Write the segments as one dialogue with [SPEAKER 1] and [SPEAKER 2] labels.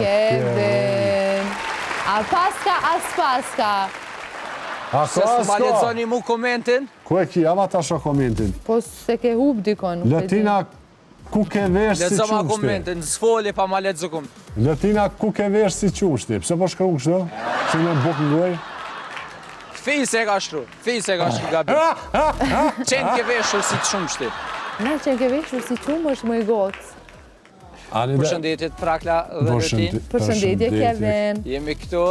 [SPEAKER 1] Kevin. A paska, as paska.
[SPEAKER 2] Se s'ma lexoni mu komentin?
[SPEAKER 3] Ku e ki, ama ta sho komentin.
[SPEAKER 1] Po se ke hub dikon.
[SPEAKER 3] Latina, ku ke vesh si
[SPEAKER 2] Lexo ma
[SPEAKER 3] qumshti?
[SPEAKER 2] komentin, s'foli pa ma lexo komentin.
[SPEAKER 3] Latina, ku ke vesh si qumshti? Pse po shkru kështu? Si me buk ngoj?
[SPEAKER 2] Fise ka shkru gabi. Qenë ke veshur si qumshti.
[SPEAKER 1] Na që ke veshur si qumë është më i gocë.
[SPEAKER 2] Përshëndetjet Trakla dhe Rëtin.
[SPEAKER 1] Përshëndetje Kevin.
[SPEAKER 2] Jemi këtu,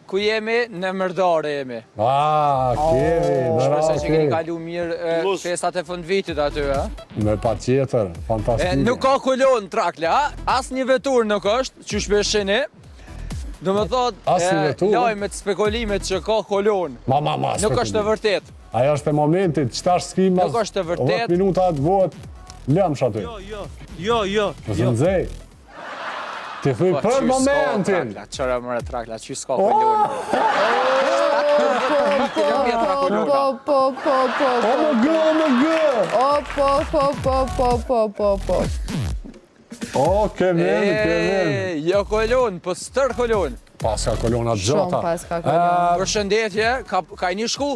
[SPEAKER 2] ku jemi? Në Mërdare jemi.
[SPEAKER 3] Kevin,
[SPEAKER 2] Shpresoj që keni kalu mirë festat e fund vitit aty, ha?
[SPEAKER 3] Me pa tjetër, fantastike.
[SPEAKER 2] Nuk ka kolon Trakla, as një vetur nuk është, që shpeshini. Do me thot, lajmet, spekulimet që ka kolon. Nuk është të vërtet.
[SPEAKER 3] Aja është e momentit, qëta është s'ki mas 10 minuta të vot, lëmsh aty.
[SPEAKER 4] Jo.
[SPEAKER 3] Nësë nëzej. Ti thuj për momentin.
[SPEAKER 2] Qëra mëre Trakla, që s'ka kolon.
[SPEAKER 3] O, Kevin.
[SPEAKER 2] Jo kolon, po stër kolon.
[SPEAKER 3] Paska kolonat gjata.
[SPEAKER 1] Shumë paska kolon.
[SPEAKER 2] Përshëndetje, ka një shku?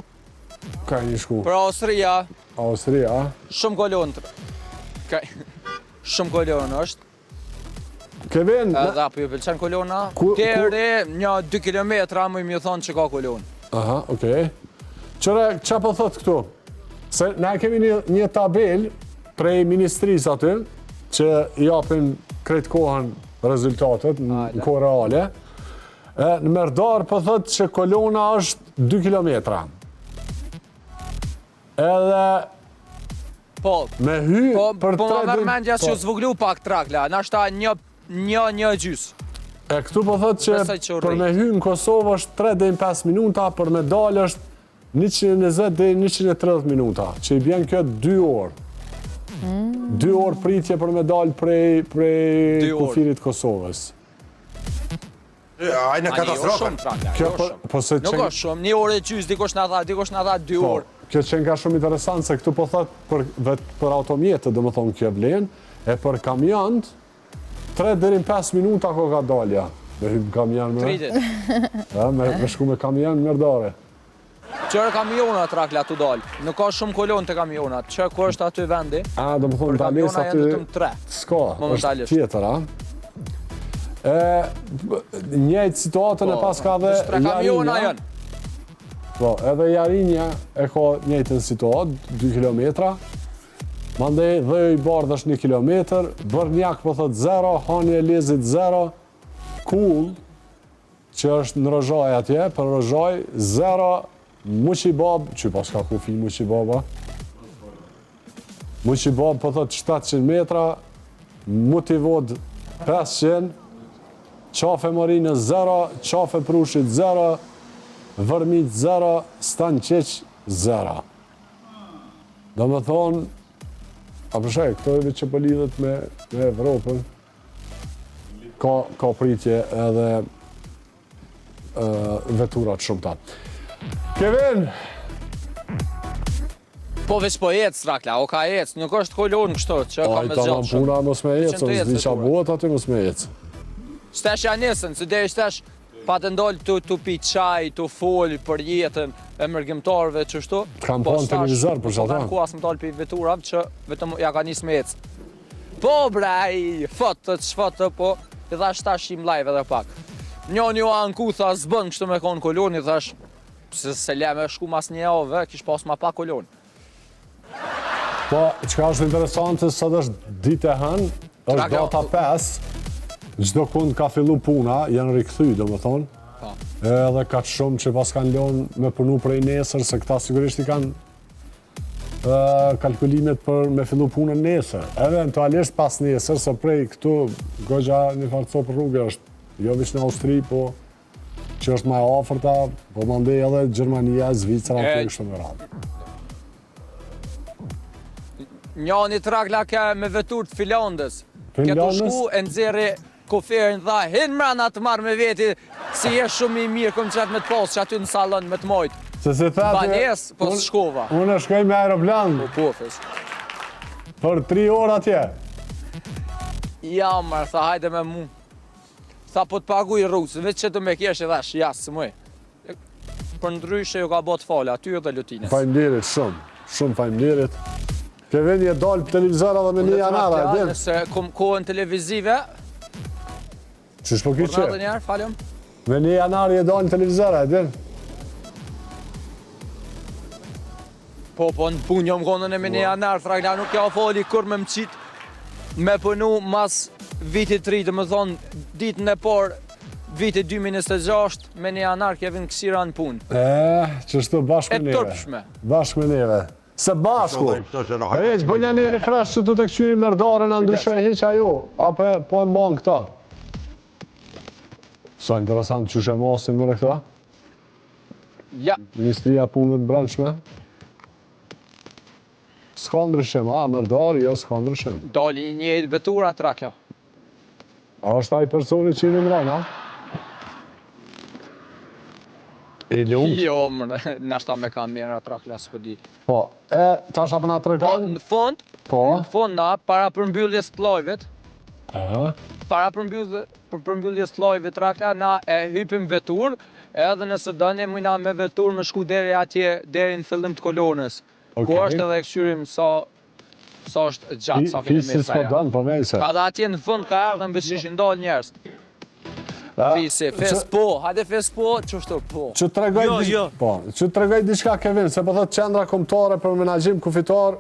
[SPEAKER 3] Ka një shku.
[SPEAKER 2] Për Austria.
[SPEAKER 3] Austria?
[SPEAKER 2] Shumë kolon. Shumë kolon është.
[SPEAKER 3] Kevin...
[SPEAKER 2] Edhe apo ju pëlqen kolona? Deri një 2 kilometra më i thonë që ka kolon.
[SPEAKER 3] Aha, okej. Qëre, që po thot këtu? Se na kemi një tabel prej ministrisë aty, që japin krejt kohën rezultatet në kohë reale. Në Mërdar po thot që kolona është 2 kilometra. Edhe...
[SPEAKER 2] Po,
[SPEAKER 3] me hy për 3
[SPEAKER 2] po më mërmendja që zvoglu pak Trakla, nashta një gjys.
[SPEAKER 3] E këtu po thot që për me hy në Kosovë është 3 dhe 5 minuta, për me dalë është 120 dhe 130 minuta, që i bjen kjo 2 orë. 2 orë pritje për me dalë prej kufirit Kosovës.
[SPEAKER 5] Ajnë katastrofën.
[SPEAKER 2] Nuk është shumë, 1 orë e gjys, dikosh në tha 2 orë.
[SPEAKER 3] Kjo qenë ka shumë interesant, se këtu po thot për automjetët, dhe më thonë kjo vlen, e për kamionët, 3 deri 5 minuta ko ka dalja. Me hymë kamion me...
[SPEAKER 2] 30.
[SPEAKER 3] Me shku me kamion në Mërdare.
[SPEAKER 2] Qërë kamionat Trakla të dalë? Nuk ka shumë kolon të kamionat. Që ku është aty vendi?
[SPEAKER 3] Do më thonë tales aty... Ska, është tjetër, njëjtë situatën e pas ka dhe
[SPEAKER 2] Jarinja.
[SPEAKER 3] Po, edhe Jarinja e ka njëjtën situatë, 2 kilometra. Mandej dhe i bardh është 1 kilometr, Bërnjak po thot 0, Hani e Lezit 0, Kull, që është në Rëzhaj atje, për Rëzhaj 0, Muqibab, që pas ka kufi Muqibaba. Muqibab po thot 700 metra, Mutivod 500, Qafe Marinë 0, Qafe Prushit 0, Vërmit 0, Stanqeq 0. Do me thonë, a përshaj, këto edhe që pëllidhet me Evropën, ka pritje edhe veturat shumë ta. Kevin!
[SPEAKER 2] Po veç po ecë, Trakla, o ka ecë, nuk është kolon kështu, që ka me zgjallë shumë.
[SPEAKER 3] Puna mos me ecë, o zdi qa buhet aty mos me ecë.
[SPEAKER 2] Stesh ja nesën, se dhe stesh pa të ndollë të pi qaj, të folë për jetën e mërgjimtarëve qështu.
[SPEAKER 3] Kam pa në televizor për që ata.
[SPEAKER 2] Po ku asë më dalë për veturave që vetëm ja ka njësë me ecë. Po brej, fotë, po, i thash tash im live edhe pak. Njën jo anku, tha zbën kështu me konë koloni, thash, se le me shku mas një javë, kish pas ma pa koloni.
[SPEAKER 3] Po, qka është interesante, sot është ditë e hënë, është data 5, çdo kund ka fillu puna, janë rikëthy, do më thonë. Edhe ka shumë që pas kanë lënë me punu prej nesër, se këta sigurisht i kanë kalkulimet për me fillu punën nesër. Eventualisht pas nesër, se prej këtu gogja një farco për rrugë është, jo vish në Austri, po që është ma e afërta, po mandej edhe Gjermania, Zvicra, për kështë në radhë.
[SPEAKER 2] Njani Trakla ka me vetur të Finlandës. Këtu shku e nëziri koferin dha, hinë mrena të marrë me veti, si je shumë i mirë, kom qëtë me të posë, që aty në salon me të mojtë.
[SPEAKER 3] Se se thati...
[SPEAKER 2] Banes, po së shkova.
[SPEAKER 3] Unë shkoj me aeroplan.
[SPEAKER 2] Po, fes.
[SPEAKER 3] Për 3 orë atje.
[SPEAKER 2] Ja, mërë, tha, hajde me mu. Tha po të paguj rrugës, veç që të me kesh e dhash, jasë, së muj. Për ndryshe ju ka bot fala, aty edhe Lutines.
[SPEAKER 3] Faleminderit shumë faleminderit. Kevin je dalë për televizora dhe me një janara, e din?
[SPEAKER 2] Nëse kom kohën televizive,
[SPEAKER 3] Qysh po ki
[SPEAKER 2] por në
[SPEAKER 3] që?
[SPEAKER 2] dhe njerë, falem.
[SPEAKER 3] Me një janar je dalë në televizora, e din?
[SPEAKER 2] Po, në punë jom konën e me një janar, fragla nuk ja fali kur me më qitë me punu mas vitit 3, dhe më thonë ditën e por vitit 2026, me një janar kevin kësira në punë.
[SPEAKER 3] Qështu bashkë
[SPEAKER 2] E
[SPEAKER 3] me neve.
[SPEAKER 2] tërpshme.
[SPEAKER 3] Bashkë me neve. Se bashku. Heq, bënja një refresh që të të këqyri mërdare në ndryshme, heq ajo. Apo po e mban këta. Sa interesant që shë mosin mërë këta.
[SPEAKER 2] Ja,
[SPEAKER 3] Ministria punëve të brendshme. S'ka ndryshim, mërdari, jo s'ka ndryshim.
[SPEAKER 2] dali një vetura trakla.
[SPEAKER 3] A është ai personi që i në mrena? I lumë?
[SPEAKER 2] Jo, mërë, nashta me kam mjera trakla, s'po di.
[SPEAKER 3] Po, tash apë nga të
[SPEAKER 2] Po,
[SPEAKER 3] reklam?
[SPEAKER 2] në fond,
[SPEAKER 3] Po.
[SPEAKER 2] na, para përmbylljes të lojvet,
[SPEAKER 3] Aha.
[SPEAKER 2] para përmbylljes të lojve trakla, na e hypim vetur, edhe nëse dënë mujna me vetur me shku deri atje, deri në fillim të kolonës. Ku
[SPEAKER 3] Okej.
[SPEAKER 2] është edhe këshyrim sa është gjatë, sa
[SPEAKER 3] Fisi
[SPEAKER 2] kilometra
[SPEAKER 3] s'po
[SPEAKER 2] ja.
[SPEAKER 3] dënë, po vejse.
[SPEAKER 2] Ka dhe atje në fund ka ardhë në bëqishin dalë njerës. Fisi, fes po, hajde fes po, qështu po.
[SPEAKER 3] Që të regoj Po, që të regoj diçka Kevin, se po thot qendra kombëtare për menaxhim kufitar,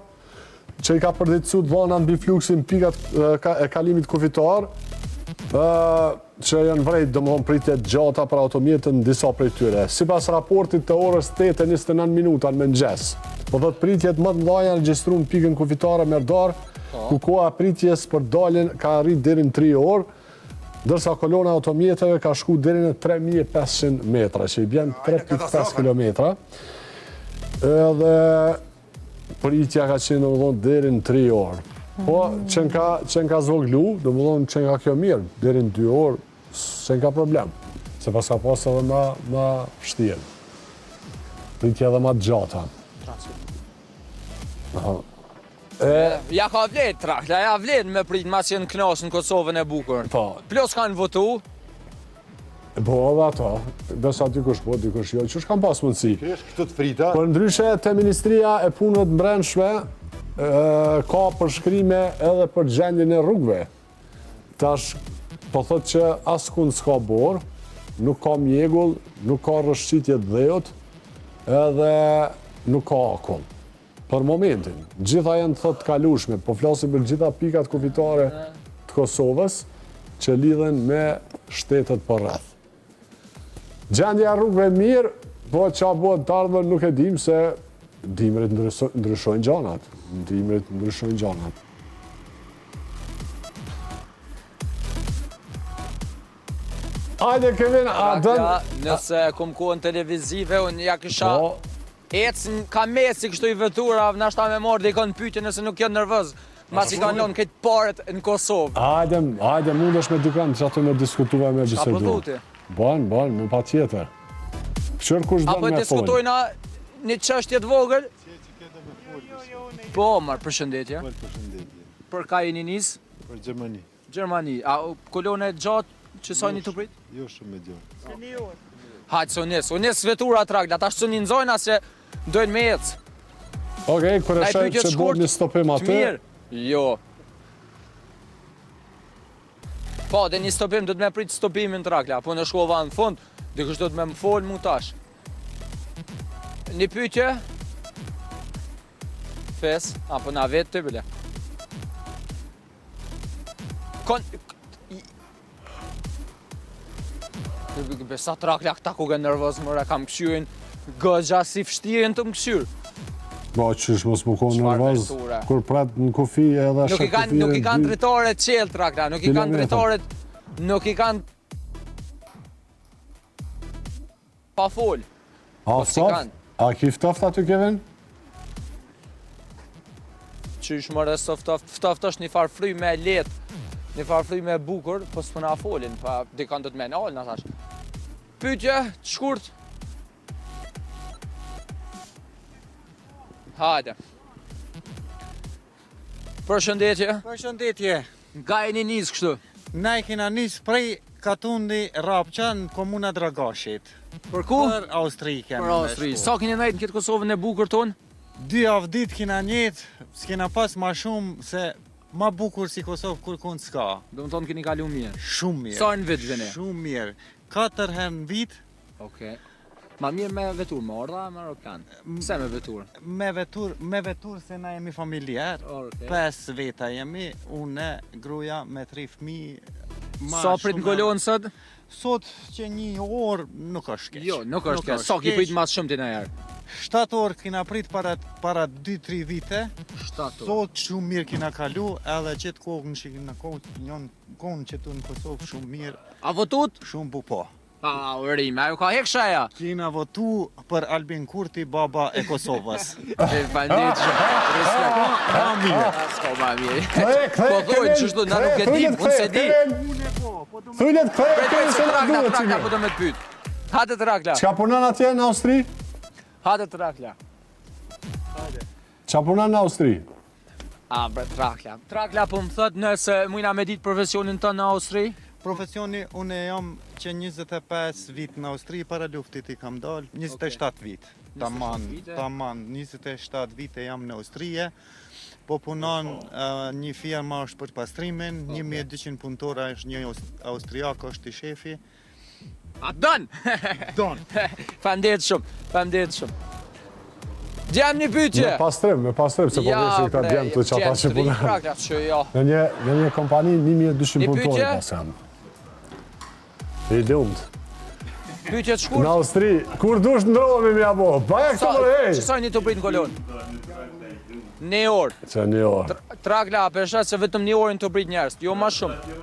[SPEAKER 3] që i ka përditësu të dhona mbi fluksin pikat e kalimit kufitar, që janë vrejt domthon pritjet gjata për automjetën në disa prej tyre. Sipas raportit të orës 8:29 minuta në mëngjes, po thot pritjet më të mëdha regjistruar në pikën kufitare Merdar, ku koha e pritjes për daljen ka arrit deri në 3 orë, ndërsa kolona automjeteve ka shku deri në 3500 metra, që i bjen 3.5 kilometra. Edhe pritja ka qenë domethënë deri në 3 orë. Po që ka zvoglu, domethënë që ka kjo mirë, deri në 2 orë, që ka problem. Se pas ka pas edhe ma vështirë. Pritja edhe ma gjata. Aha.
[SPEAKER 2] Ja ka vlet trakla, ja vlet me prit ma që në knasë në Kosovën e bukur.
[SPEAKER 3] Po,
[SPEAKER 2] Plus kanë votu,
[SPEAKER 3] po edhe ato, desa dikush po, dikush jo, që kanë pas mundësi.
[SPEAKER 4] Kresh këtë të frita.
[SPEAKER 3] Por ndryshe te Ministria e Punëve të Brendshme ka përshkrime edhe për gjendjen e rrugëve. Tash po thot që askund s'ka borë, nuk ka mjegull, nuk ka rrëshqitje të dhejot, edhe nuk ka akull. Për momentin, gjitha janë thot të kalushme, po flasim për gjitha pikat kufitare të Kosovës që lidhen me shtetet për rreth. Gjendja e rrugëve mirë, po qa bëhet të ardhmen nuk e dim se dimrit ndryshojnë gjanat. Dimrit ndryshojnë gjanat. Ajde Kevin, a
[SPEAKER 2] trakla,
[SPEAKER 3] dën...
[SPEAKER 2] nëse kom kohën televizive, unë ja kisha
[SPEAKER 3] Po,
[SPEAKER 2] ecën ka mesi kështu i vetura, nashta me marrë dhe i kanë pyetje nëse nuk janë nervoz. Mas i kanë lënë këtë paret në Kosovë.
[SPEAKER 3] ajde, mundesh me dikën që aty me diskutuar me
[SPEAKER 2] Ka po
[SPEAKER 3] bisedu.
[SPEAKER 2] thuti?
[SPEAKER 3] Ban, me pa tjetër. Qërë kush
[SPEAKER 2] Apo
[SPEAKER 3] dënë me folë.
[SPEAKER 2] diskutojna një çështje të vogël? Po, marë, përshëndetje.
[SPEAKER 4] Përshëndetje.
[SPEAKER 2] Për ka jeni nis?
[SPEAKER 4] Për Gjermani.
[SPEAKER 2] Gjermani. A kolone gjatë që sa një të prit?
[SPEAKER 4] Jo shumë me gjonë.
[SPEAKER 2] Hajtë, së nes vetura trakla, ta shtë një nzojna se dojnë me ecë.
[SPEAKER 3] Okej, kur e
[SPEAKER 2] Na i
[SPEAKER 3] shet
[SPEAKER 2] pyetje
[SPEAKER 3] që
[SPEAKER 2] shkurt,
[SPEAKER 3] bëhet një stopim
[SPEAKER 2] Të
[SPEAKER 3] aty,
[SPEAKER 2] mirë? Jo. Po, dhe një stopim, do të me prit stopimin trakla, po në shkova në fund, dikush do të me më folë mu tash. Një pyetje? Fes, apo na vetë të bile. Besa trakla këta ku gë nervoz mëra kam këshyrin, gëgja si fështirin të më këshyrë.
[SPEAKER 3] po qysh mos më konë
[SPEAKER 2] Çfarë
[SPEAKER 3] nervoz,
[SPEAKER 2] veture?
[SPEAKER 3] kur pret në kufi edhe
[SPEAKER 2] Nuk i kanë drejtore qelë trakla, nuk i kanë
[SPEAKER 3] Kilometra.
[SPEAKER 2] drejtore, nuk i kanë pa fol.
[SPEAKER 3] A
[SPEAKER 2] si
[SPEAKER 3] ftoft?
[SPEAKER 2] kanë.
[SPEAKER 3] A ki ftoft aty Kevin?
[SPEAKER 2] Qysh mëre ftoft është një farë fryme e letë, një farë fryme e bukur, po s'po na folin, pa dikan do të me nalë, na thash. Pyetje, të shkurt. Hajde. Përshëndetje.
[SPEAKER 5] Përshëndetje,
[SPEAKER 2] Nga e një njës kështu.
[SPEAKER 5] na i kena nis prej Katundi Rapqa në komuna Dragashit.
[SPEAKER 2] Për ku?
[SPEAKER 5] Për Austri kemi.
[SPEAKER 2] Për Austri. Sa keni nejtë në këtë Kosovën e bukur tonë?
[SPEAKER 5] 2 javë ditë kina njetë, s'kena pas ma shumë se ma bukur si Kosovë kur kënë s'ka.
[SPEAKER 2] Do më thonë keni kalu mirë.
[SPEAKER 5] Shumë mirë.
[SPEAKER 2] Sa në vit vini?
[SPEAKER 5] Shumë mirë. 4 herë në vit,
[SPEAKER 2] Okej. Ma mirë me vetur, me orda, me aeroplan. Pse me vetur?
[SPEAKER 5] me vetur se na jemi familjer.
[SPEAKER 2] Okej.
[SPEAKER 5] 5 veta jemi, une, gruja me 3 fëmijë.
[SPEAKER 2] Sa prit në Kolonë sot?
[SPEAKER 5] Sot që 1 orë nuk është keq.
[SPEAKER 2] Jo, nuk është keq. Sa ki prit mas shumë ti në herë?
[SPEAKER 5] 7 orë kina prit para 2-3 vite.
[SPEAKER 2] 7 orë.
[SPEAKER 5] Sot shumë mirë kina kalu, edhe qëtë kohën që kina kohën që tu në Kosovë shumë mirë,
[SPEAKER 2] A votut?
[SPEAKER 5] shumë bu po.
[SPEAKER 2] A, urime, ajo ka hek shaja.
[SPEAKER 5] Kina votu për Albin Kurti, baba e Kosovës.
[SPEAKER 2] E bandit shumë. Respekt.
[SPEAKER 5] Ma mirë.
[SPEAKER 2] Ska ma mirë.
[SPEAKER 3] Kthej,
[SPEAKER 2] Po thojnë që shtu, na nuk e dim, unë se di.
[SPEAKER 3] Thullet,
[SPEAKER 2] Prej,
[SPEAKER 3] kthej,
[SPEAKER 2] se
[SPEAKER 3] se na
[SPEAKER 2] trakla,
[SPEAKER 3] duhet
[SPEAKER 2] trakla,
[SPEAKER 3] që
[SPEAKER 2] po do me të pyt. Hate trakla,
[SPEAKER 3] Çka punon atje në Austri?
[SPEAKER 2] hate trakla.
[SPEAKER 3] Çka punon në Austri?
[SPEAKER 2] A, bre, trakla. Trakla po më thot nëse mujna me ditë profesionin të në Austri.
[SPEAKER 5] Profesioni, une jam që 25 vit në Austri, para luftit i kam dalë, 27 vit. Taman, 27 vite jam në Austrije. Po punon një firma është për pastrimin, 1200 punëtora është një austriak, është i shefi.
[SPEAKER 2] A, dën!
[SPEAKER 5] Don.
[SPEAKER 2] Fandet shumë. Gjam një pyqe.
[SPEAKER 3] Me pastrim, se po vjesin këta djemë të qata që punon.
[SPEAKER 2] Trakla që jo.
[SPEAKER 3] Në një kompani 1200
[SPEAKER 2] Një
[SPEAKER 3] punëtori
[SPEAKER 2] pyetje?
[SPEAKER 3] pas jam. I lumt.
[SPEAKER 2] Pyqe të
[SPEAKER 3] Në
[SPEAKER 2] shkurt.
[SPEAKER 3] Austri, kur dush ndrohemi me abo, baja këto më hej!
[SPEAKER 2] Që sa një të prit në Kolonë? Një orë.
[SPEAKER 3] Që një orë.
[SPEAKER 2] Trakla, pesha se vetëm një orën të prit njerës, jo ma shumë.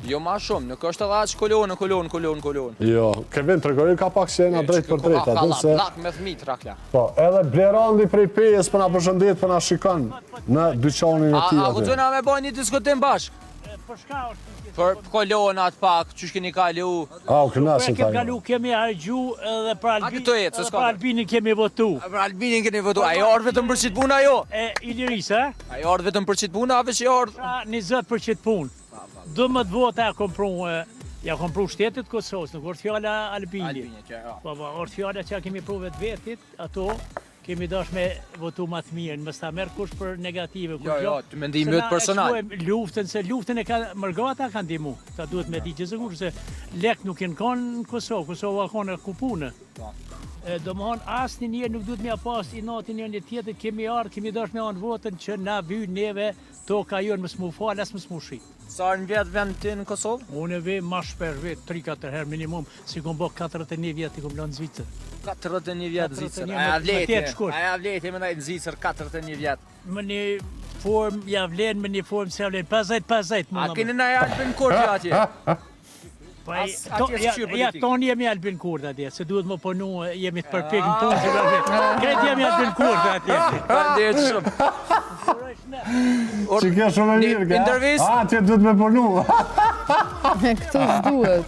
[SPEAKER 2] Jo ma shumë, nuk është edhe aq Kolonë.
[SPEAKER 3] Jo, Kevin tregoi ka pak qena drejt për drejt, aty se...
[SPEAKER 2] Blak me fëmijë Trakla.
[SPEAKER 3] Po, edhe Blerandi prej Pejës për na përshëndet, për na shikon në dyqanin e tij
[SPEAKER 2] A
[SPEAKER 3] aty.
[SPEAKER 2] guxojna me bën një diskutim bashk? Për kolonat pak, që keni kalu.
[SPEAKER 3] A, u kënaqë
[SPEAKER 6] Kemi kalu, kemi hargju edhe për
[SPEAKER 2] këto jetë, se s'ka.
[SPEAKER 6] për Albinin kemi votu.
[SPEAKER 2] Për Albinin keni votu, a i ardhë vetëm për qitë puna jo?
[SPEAKER 6] E Ilirisë,
[SPEAKER 2] A i ardhë vetëm për qitë puna, ave që i ardhë?
[SPEAKER 6] pra 20% punë. 12 vota ja kompru shtetit Kosovës, nuk është fjalla Albini.
[SPEAKER 2] Albini, që jo.
[SPEAKER 6] Po, është fjalla që kemi pru vetë vetit, ato kemi dash me votu ma të mirë, mës ta merë kush për negative.
[SPEAKER 2] Jo, të mendim vetë personal.
[SPEAKER 6] Luftën, se luftën e ka mërgata kanë dimu. Ta duhet me di që zëgur, se lek nuk jenë kanë në Kosovë, Kosovë ka në kupune. Do më honë, asë një njerë nuk duhet me pas i natin njërë një tjetër, kemi ardhë, kemi dash me anë votën që na vyjë neve, to ka jonë më s'mu falë, asë më s'mu shri.
[SPEAKER 2] Sa në vjetë vend ti në Kosovë?
[SPEAKER 6] Unë e vej ma shper vetë, 3-4 herë minimum, si kom bo 41 vjetë i kom lanë Zvicër.
[SPEAKER 2] 41 vjetë Zvicër.
[SPEAKER 6] 41
[SPEAKER 2] Aja
[SPEAKER 6] me tjetë shkurt.
[SPEAKER 2] Aja vleti me najtë Zvicër 41 vjetë.
[SPEAKER 6] Më një form, ja vlen, më një form se ja vlen, 50-50
[SPEAKER 2] A keni na Albin Kurti atje?
[SPEAKER 6] Pa,
[SPEAKER 2] atje s'qyr
[SPEAKER 6] ja,
[SPEAKER 2] politik.
[SPEAKER 6] tonë jemi Albin Kurti atje, se duhet më punu, jemi të përpik në punë që vërë. Kretë jemi Albin Kurti atje.
[SPEAKER 2] Fandet shumë.
[SPEAKER 3] Që kjo shumë e
[SPEAKER 2] Një
[SPEAKER 3] mirë, ka?
[SPEAKER 2] intervistë?
[SPEAKER 3] A, që duhet me punu.
[SPEAKER 1] Këtu s'duhet.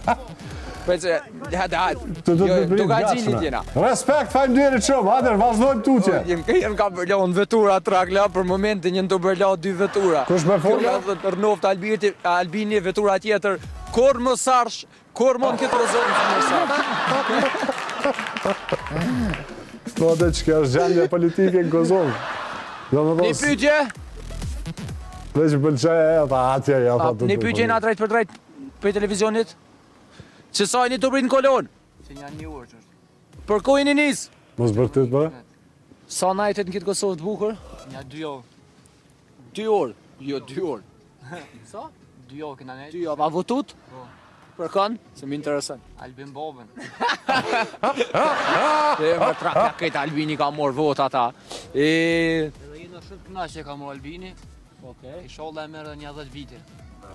[SPEAKER 2] Pëse, hajde.
[SPEAKER 3] Të duhet me
[SPEAKER 2] Do
[SPEAKER 3] pritë
[SPEAKER 2] ka gjini tjena.
[SPEAKER 3] Respekt, faleminderit shumë, hajde, vazhdojmë tutje.
[SPEAKER 2] Jem ka bërlau në vetura Trakla, për momentin jenë të bërlau 2 vetura.
[SPEAKER 3] Kush me fola?
[SPEAKER 2] Rnoft Albini vetura tjetër, kur më sarsh, kur më në këtë rozonë që më sarsh.
[SPEAKER 3] Po dhe që kjo është gjendje politike në Kosovë. Do më
[SPEAKER 2] Një
[SPEAKER 3] thos,
[SPEAKER 2] pyqje,
[SPEAKER 3] dhe që pëlqej e ta atje, ja ta të
[SPEAKER 2] një pyqje na drejt për drejt për televizionit. Që sa jeni të prit në Kolonë?
[SPEAKER 7] Që një orë që është.
[SPEAKER 2] Për ku jeni nis?
[SPEAKER 3] Mos bërtit bre?
[SPEAKER 2] Sa najtet në këtë Kosovë të bukur?
[SPEAKER 7] Një 2 orë.
[SPEAKER 2] 2 orë. Jo, 2 orë. Sa?
[SPEAKER 7] 2 orë këna nejtë.
[SPEAKER 2] 2 orë. A votut? Për kanë? Se më interesën.
[SPEAKER 7] Albin Bobën.
[SPEAKER 2] E më Trakla këtë Albini ka morë vot ata.
[SPEAKER 7] Edhe jena shumë kënaqë që ka morë Albini.
[SPEAKER 2] Okej.
[SPEAKER 7] I sholla e merë një 10 vite.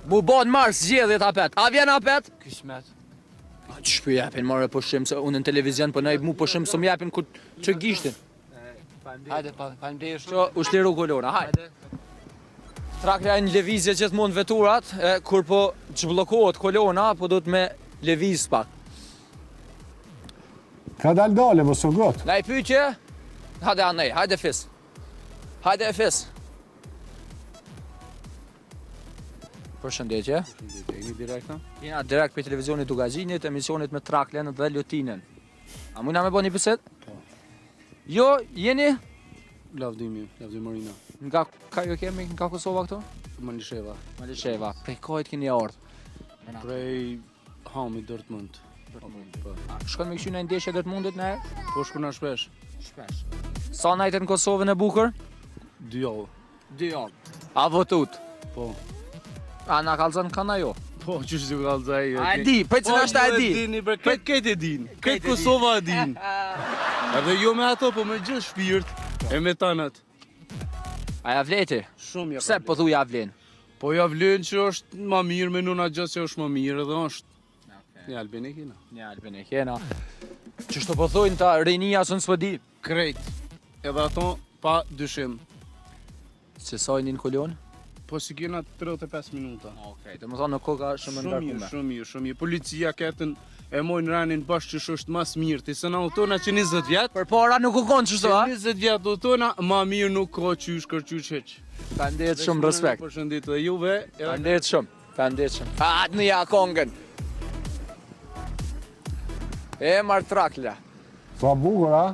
[SPEAKER 2] Mu bon mars zgjedhjet apet. A vjen apet?
[SPEAKER 7] Kishmet.
[SPEAKER 2] Që shpë japin marrë pushim, se unë në televizion për nëjë mu pushim së më japin ku që gishtin.
[SPEAKER 7] Hajde, faleminderit
[SPEAKER 2] Që ushtiru Kolona, hajde. Trakla e një levizje gjithmonë veturat, kur po që blokohet Kolona, po do të me leviz pak.
[SPEAKER 3] Ka dal mos u got.
[SPEAKER 2] Na i pyqje? Hajde anej, hajde fis. Hajde e fis. Përshëndetje.
[SPEAKER 7] Jeni direkta?
[SPEAKER 2] Jena direkt për televizionit Dugazhinit, emisionit me Traklen dhe Lutinën. A mujna me bo një bisedë? Jo, jeni
[SPEAKER 7] Lavdim Marina.
[SPEAKER 2] nga ka ju kemi nga Kosova këto?
[SPEAKER 7] Malisheva.
[SPEAKER 2] Malisheva. Prej kohët keni ardhur.
[SPEAKER 7] Prej Hami Dortmund. Po.
[SPEAKER 2] Shkon me këshyna ndeshje Dortmundit në herë?
[SPEAKER 7] Po shkona shpesh.
[SPEAKER 2] Shpesh. Sa najtë në Kosovën e bukur?
[SPEAKER 7] 2 javë.
[SPEAKER 2] 2 javë. A votut?
[SPEAKER 7] Po.
[SPEAKER 2] A na kalzon kana jo?
[SPEAKER 7] Po, që shë kallëzaj.
[SPEAKER 2] A e di, për cila është a e di?
[SPEAKER 7] Dini, bre, këtë e din. Këtë Kosova e din. Edhe jo me ato, po me gjithë shpirt e me tanat.
[SPEAKER 2] A ja vleti?
[SPEAKER 7] Shumë ja.
[SPEAKER 2] Pse po thu ja vlen?
[SPEAKER 7] Po ja vlen që është ma mirë, me nuna gjithë që është ma mirë edhe është. Një Albin e kina.
[SPEAKER 2] Një Albin e kena. Që shto po thujnë ta rinia së në s'pëdi?
[SPEAKER 7] Krejt. Edhe ato pa dyshim.
[SPEAKER 2] Se sajnë në kolon?
[SPEAKER 7] Po si kena 35 minuta.
[SPEAKER 2] Okej, të më thonë në koka shumë ndarkume.
[SPEAKER 7] Shumë mirë. Policia ketën e mojnë ranin bashkë që është mas mirë. Ti se na utona që 20 vjetë.
[SPEAKER 2] Për para nuk u konë qështu, a?
[SPEAKER 7] 20 vjetë utona, ma mirë nuk ka qysh kërqysh heq.
[SPEAKER 2] Fandet shumë respekt.
[SPEAKER 7] Përshëndit dhe juve.
[SPEAKER 2] Fandet shumë. Fandet shumë. Atë në ja kongën. E marë Trakla.
[SPEAKER 3] Sa bukur, a?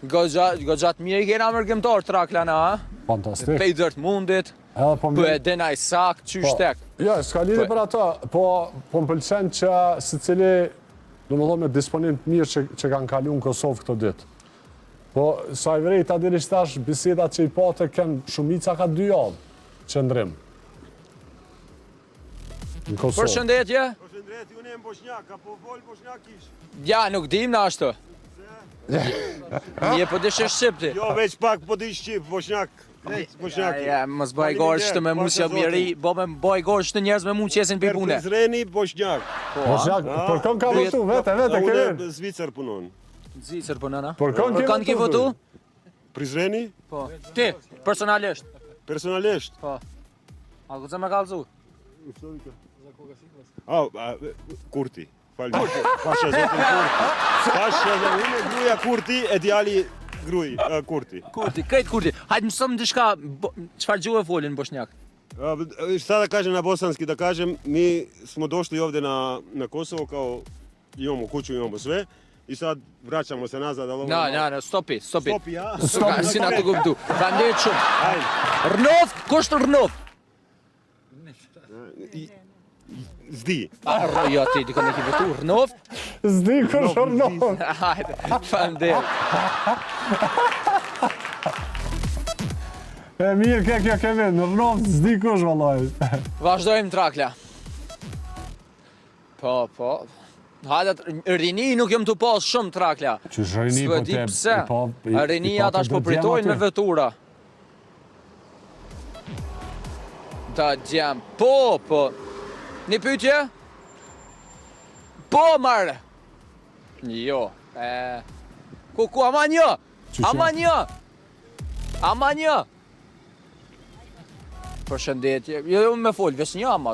[SPEAKER 2] Goxhat mirë i kena mërgëmtar Trakla na, a?
[SPEAKER 3] Fantastik.
[SPEAKER 2] Pej Dortmundit.
[SPEAKER 3] Edhe po
[SPEAKER 2] Po e denaj sak, qysh tek.
[SPEAKER 3] Jo, s'ka lidhje për ato, po më pëlqen që secili, domethënë me disponim të mirë që kanë kaluar në Kosovë këto ditë. Po sa i vërejta deri tash bisedat që i pate kanë shumica ka 2 javë qëndrim. Në Kosovë.
[SPEAKER 2] Përshëndetje.
[SPEAKER 4] Përshëndetje, unë jam bosnjak, apo vol bosnjak ish?
[SPEAKER 2] Ja, nuk dim na ashtu. Një po dëshë shqipti.
[SPEAKER 4] Jo, veç pak po di shqip, bosnjak. Bosnjak.
[SPEAKER 2] Ja, mos bëj gorsht me musja miri, bo me bëj gorsht të njerëz me mu qesin pi pune.
[SPEAKER 4] Prizreni, bosnjak.
[SPEAKER 3] Bosnjak, për kënë ka votu, vete, kërën.
[SPEAKER 4] Unë Zvicër punon.
[SPEAKER 2] Zicër po nëna.
[SPEAKER 3] Për kënë
[SPEAKER 2] ki votu?
[SPEAKER 4] Prizreni?
[SPEAKER 2] Po. Ti, personalisht.
[SPEAKER 4] Personalisht.
[SPEAKER 2] Po. A ku të me kalzu?
[SPEAKER 4] Kurti. Falmi. Pasha zotin Kurti. Pasha zotin, unë gruja Kurti, e djali Kurti.
[SPEAKER 2] Kurti, krejt Kurti. Hajde mësëm diçka, çfarë gjuhë folin bosnjak?
[SPEAKER 4] Šta da kažem na bosanski, da kažem, mi smo došli ovdje na Kosovo, kao imamo kuću, imamo sve, i sad vraćamo se nazad, ali ovo...
[SPEAKER 2] Na, stopi.
[SPEAKER 4] Stopi, ja?
[SPEAKER 2] Si na të kuptu. Fandet shumë.
[SPEAKER 4] Ajde.
[SPEAKER 2] Rnof, kusht Rnof?
[SPEAKER 4] Zdi.
[SPEAKER 2] Jo, ti kanë ki votu Rnof?
[SPEAKER 3] Zdi kur shornof.
[SPEAKER 2] Hajde, fandet.
[SPEAKER 3] E mirë kjo kemi, në rnof zdi kush vallaj.
[SPEAKER 2] Vazhdojmë Trakla. Po. Hajde, rini nuk jëm të pas shumë Trakla.
[SPEAKER 3] Qysh rini po
[SPEAKER 2] S'po di
[SPEAKER 3] te...
[SPEAKER 2] pse. Rinia tash po pritojnë me vetura. Ta djem. Po. Një pyetje? Po, marrë. Jo. Ku, ama një. Ama një. Përshëndetje. Jo, me fol, ves një ama.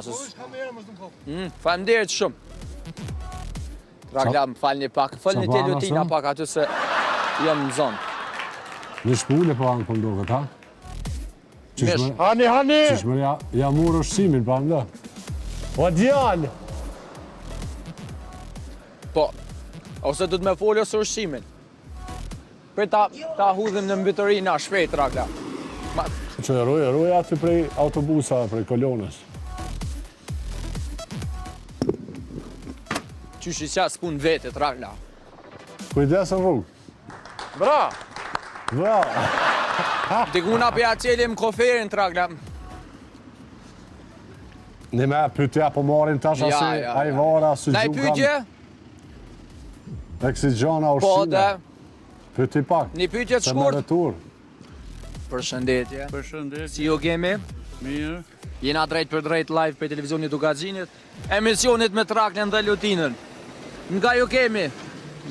[SPEAKER 2] Faleminderit shumë. Trakla, më falni pak. Falni te Lutina pak aty se jam në zonë.
[SPEAKER 3] Në shpule po anë pëndo këtë, ha?
[SPEAKER 2] Mish.
[SPEAKER 3] Hani! Qishmër ja murë ushqimin, pa ndë. O djallë!
[SPEAKER 2] Po, ose du të me folë ose ushqimin. Për ta hudhim në mbytëri na shpejt, Trakla.
[SPEAKER 3] Që rruja aty prej autobusa, prej kolonës.
[SPEAKER 2] Qysh i qa s'pun vete, Trakla.
[SPEAKER 3] Kujdes në rrugë.
[SPEAKER 2] Bra! Diguna për ja qelim koferin, Trakla.
[SPEAKER 3] Në me pytja po marin tash asi ajvara, së
[SPEAKER 2] Naj
[SPEAKER 3] gjukan.
[SPEAKER 2] pytje?
[SPEAKER 3] Eksigjona
[SPEAKER 2] Po
[SPEAKER 3] ushqime.
[SPEAKER 2] dhe,
[SPEAKER 3] Pyti pak.
[SPEAKER 2] një pytje të
[SPEAKER 3] Se me
[SPEAKER 2] shkurt.
[SPEAKER 3] retur.
[SPEAKER 2] Përshëndetje.
[SPEAKER 6] Përshëndetje,
[SPEAKER 2] Si ju kemi?
[SPEAKER 6] mirë.
[SPEAKER 2] Jena drejt për drejt live për televizionit Dugazhinit. Emisionit me Traklën dhe Lutinën. Nga ju kemi?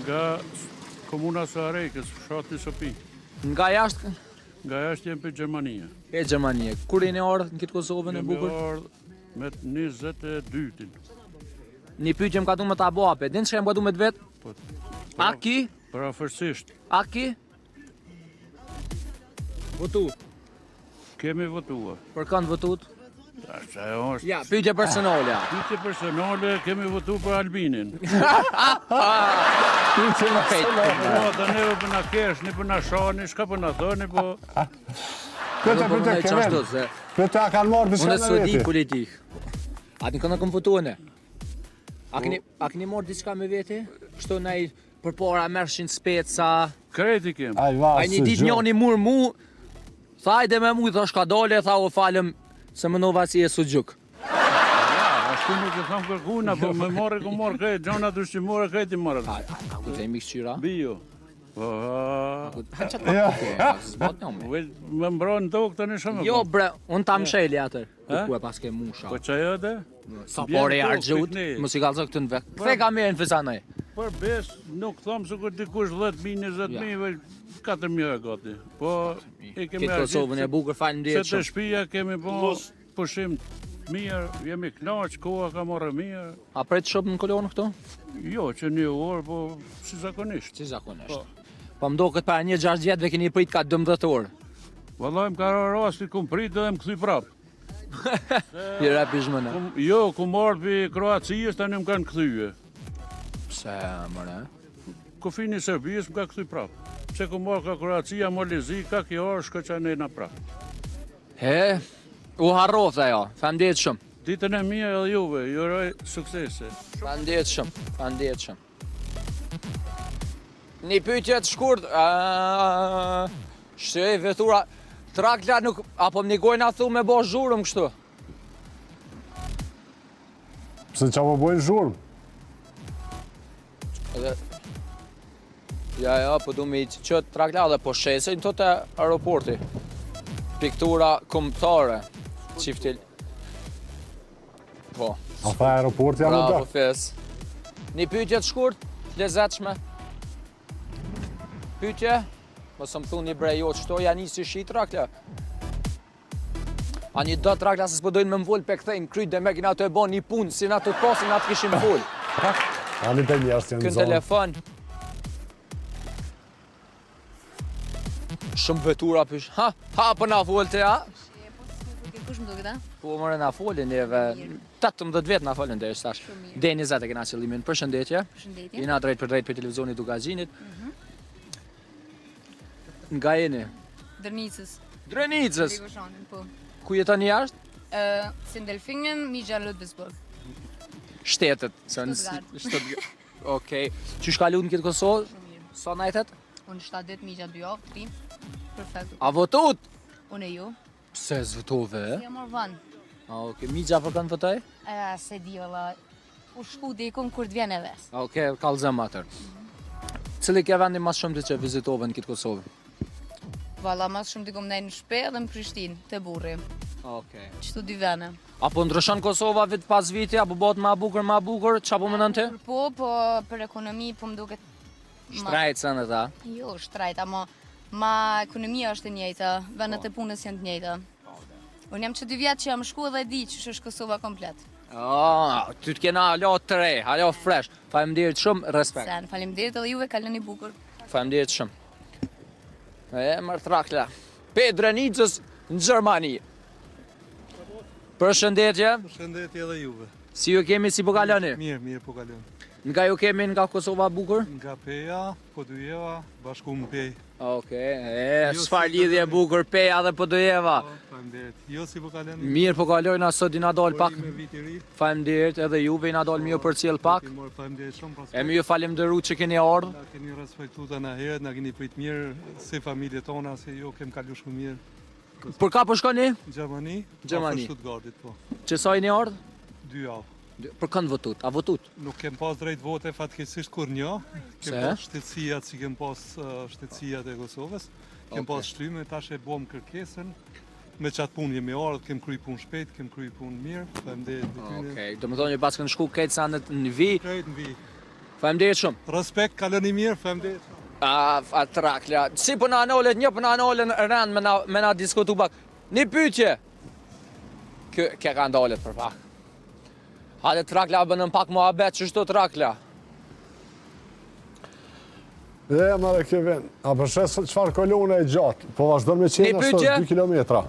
[SPEAKER 6] Nga komuna së Arekës, fshati Sopi.
[SPEAKER 2] Nga jashtë?
[SPEAKER 6] Nga jashtë jem për Gjermania.
[SPEAKER 2] E Gjermanie. Kur jeni ardhë në këtë Kosovën e bukur?
[SPEAKER 6] Kemi ardhë me 22-tin.
[SPEAKER 2] Një pyetje më ka du me ta bo ape. Din që jem ka du me të vetë?
[SPEAKER 6] Po,
[SPEAKER 2] A ki?
[SPEAKER 6] parafërsisht,
[SPEAKER 2] A ki? Votu.
[SPEAKER 6] kemi votuar.
[SPEAKER 2] Për kanë votut?
[SPEAKER 8] Ashtë ajo është.
[SPEAKER 2] Ja, pyetje personale.
[SPEAKER 8] Pyetje personale, kemi votu për Albinin.
[SPEAKER 2] Okej.
[SPEAKER 8] Po, të neve për na kesh, një për na shani, shka për na thoni, po...
[SPEAKER 3] Pyte, Kevin. Pyte, a kanë marrë diçka
[SPEAKER 2] Unë
[SPEAKER 3] me
[SPEAKER 2] s'u di
[SPEAKER 3] veti?
[SPEAKER 2] politik. A ti këna kom votuane? A keni marrë diçka me veti? Kështu nej përpara mershin speca.
[SPEAKER 8] Kreti kem.
[SPEAKER 3] Ai
[SPEAKER 2] Ai një ditë njëni mur mu, tha hajde me mu, thash ka dole, tha u falem se më nova si e sugjuk.
[SPEAKER 8] Ashtu nuk e tham kërkuna, po me morë ku morë krejt, gjona të ushqimore krejt i morë.
[SPEAKER 2] A ku të e mikëshyra?
[SPEAKER 8] Bio. Po,
[SPEAKER 2] Ha që të zbat në me.
[SPEAKER 8] me mbronë tokë të një shumë.
[SPEAKER 2] Jo bre, unë ta msheli atër. Ku e pas ke musha.
[SPEAKER 8] Po që ajo dhe?
[SPEAKER 2] Sa pore e argjut, mos i kalzo këtë në vek. Kthe ka mirë në fësanaj.
[SPEAKER 8] Për bes, nuk thamë se kur dikush 10.000, 20.000, 4.000 e gati. Po, i kemi
[SPEAKER 2] Këtë Kosovën e bukur, falem dhe
[SPEAKER 8] se të shpia kemi po pushim mirë, jemi knaq, koha ka marrë mirë.
[SPEAKER 2] A prej të shopë në kolonë këtu?
[SPEAKER 8] Jo, që një orë, po si zakonisht.
[SPEAKER 2] Si zakonisht. Po më do këtë para një 6 vjetëve keni prit ka 12 orë.
[SPEAKER 8] Vallaj më ka rasti kum prit dhe më këthy prapë.
[SPEAKER 2] I rap i zhmëne.
[SPEAKER 8] Jo, ku marrë për Kroacijës, tani më kanë këthyje.
[SPEAKER 2] Pse, mëre?
[SPEAKER 8] Kufini Serbijës më ka këthy prapë. Pse ku marrë ka Kroacija, Malizi, ka kjo orë, shko që anena prapë.
[SPEAKER 2] He, u harroth ajo, famdetë shumë.
[SPEAKER 8] Ditën e mia edhe juve, juroj suksese.
[SPEAKER 2] Famdetë shumë, famdetë shumë. Një pyetje të shkurt, shtrej vetura, Trakla nuk, apo më negojnë a thu me bo zhurëm kështu?
[SPEAKER 3] Pse qa po bojnë zhurmë?
[SPEAKER 2] Edhe... Ja, po du me i qëtë Trakla dhe po shesin të të aeroporti. Piktura kombëtare, qiftil. Po.
[SPEAKER 3] A tha aeroporti janë në
[SPEAKER 2] Bravo,
[SPEAKER 3] dërë?
[SPEAKER 2] fes. Një pyetje të shkurt, lezetshme. Pyetje? Mos më thuni bre, jo, qëto janë nisi shi Trakla. A një do Trakla se s'po dojnë me m'vull pe këthejnë kryt dhe me kina të e bon një punë, si na të posin, na të kishim vull.
[SPEAKER 3] Ani të njerës janë në
[SPEAKER 2] Kënë
[SPEAKER 3] zonë.
[SPEAKER 2] telefon. Shumë vetura pysh. Ha, po na folte, ha?
[SPEAKER 1] Kush më duket, a?
[SPEAKER 2] Po mëre na folin neve, 18 vjet na folin dhe tash. Deni 20 e kena qëllimin. Përshëndetje.
[SPEAKER 1] Përshëndetje.
[SPEAKER 2] Jena drejt për televizionit Dugazinit. Nga jeni?
[SPEAKER 1] Dërnicës.
[SPEAKER 2] Drenicës.
[SPEAKER 1] Rigoshanin, po.
[SPEAKER 2] Ku jetoni jashtë?
[SPEAKER 1] Sindelfingen, Migja Ludwigsburg.
[SPEAKER 2] Shtetet.
[SPEAKER 1] Stuttgart.
[SPEAKER 2] Okej. Qysh ka lutë në këtë Kosovë?
[SPEAKER 1] Shumë mirë.
[SPEAKER 2] Sa najtet?
[SPEAKER 1] Unë 7 dit, Migja 2 javë, 3. Perfekt.
[SPEAKER 2] A votut?
[SPEAKER 1] Unë e ju.
[SPEAKER 2] Pse zvotove?
[SPEAKER 1] Si jam marrë vanë.
[SPEAKER 2] Okej, Migja për kanë votoj?
[SPEAKER 1] Se di, valla. U shku dhe i kom kur të vjen e ves.
[SPEAKER 2] Okej, kallëzëm atër. Cili ke vendi mas shumë të që vizitove në këtë Kosovë?
[SPEAKER 1] Valla, mas shumë t'i kom nejnë në shpe dhe në Prishtinë, të burri.
[SPEAKER 2] Okej.
[SPEAKER 1] Qëtu dy vene.
[SPEAKER 2] Apo ndryshon Kosova vit pas viti, apo bëhet ma bukur, qa po më ti?
[SPEAKER 1] Po, për ekonomi, po më duket...
[SPEAKER 2] Shtrajtësën e ta.
[SPEAKER 1] Jo, shtrajt, ama ma ekonomia është e njëjta, vendet e punës janë të njëjta. Unë jam që 2 vjetë që jam shku dhe di që është Kosova komplet.
[SPEAKER 2] Ty t'kena alo të re, alo fresh. Faleminderit shumë, respekt.
[SPEAKER 1] Sen, faleminderit edhe juve, kaleni bukur.
[SPEAKER 2] Faleminderit shumë. Mërë Trakla. Drenicës në Gjermani. Përshëndetje.
[SPEAKER 5] Përshëndetje edhe juve.
[SPEAKER 2] Si ju kemi, si po kaloni?
[SPEAKER 5] Mirë po kalon.
[SPEAKER 2] Nga ju kemi nga Kosova bukur?
[SPEAKER 5] Nga Peja, Podujeva, bashku më Pej.
[SPEAKER 2] Okej, s'far lidhje bukur, Peja dhe Podujeva.
[SPEAKER 5] Faleminderit. Jo si po kalon.
[SPEAKER 2] Mirë po kalojna sot i na dal pak.
[SPEAKER 5] Me vit i ri.
[SPEAKER 2] Faleminderit edhe juve i na dal mirë për cilë pak.
[SPEAKER 5] Faleminderit shumë pas.
[SPEAKER 2] E mi ju falemnderu që keni ardhur.
[SPEAKER 5] Na keni respektu të na herët, na keni prit mirë, si familje tona, si jo kem kalu shumë mirë.
[SPEAKER 2] Për ka po shkoni?
[SPEAKER 5] Gjermani?
[SPEAKER 2] Gjermani.
[SPEAKER 5] Stuttgartit, po.
[SPEAKER 2] Që sa i një ardhur?
[SPEAKER 5] 2 javë.
[SPEAKER 2] Për kënd votut? A votut?
[SPEAKER 5] Nuk kem pas drejt vote fatkeqësisht kur një. Kem pas shtetësijat si kem pas shtetësijat e Kosovës. Kem pas shtyme, tash e bom kërkesën. Me qatë punë jemi ardhur, kem kry punë shpejt, kem kry punë mirë. Faleminderit të tyre.
[SPEAKER 2] Okej, do më thonë pas kanë shku këtë sandet në vi.
[SPEAKER 5] Krejt në vi.
[SPEAKER 2] Faleminderit shumë.
[SPEAKER 5] Respekt, kaloni mirë, faleminderit.
[SPEAKER 2] A Trakla. Si po na anolet, një po na anolet në rend me na diskutu pak. Një pyetje. Kë ka ndalet për pak. Hajde Trakla bënën pak muhabet, që shto Trakla?
[SPEAKER 3] Mare Kevin, a përshes qëfar kolone e gjatë, po vazhdojnë me qenë
[SPEAKER 2] pyetje?
[SPEAKER 3] ashtë 2 kilometra.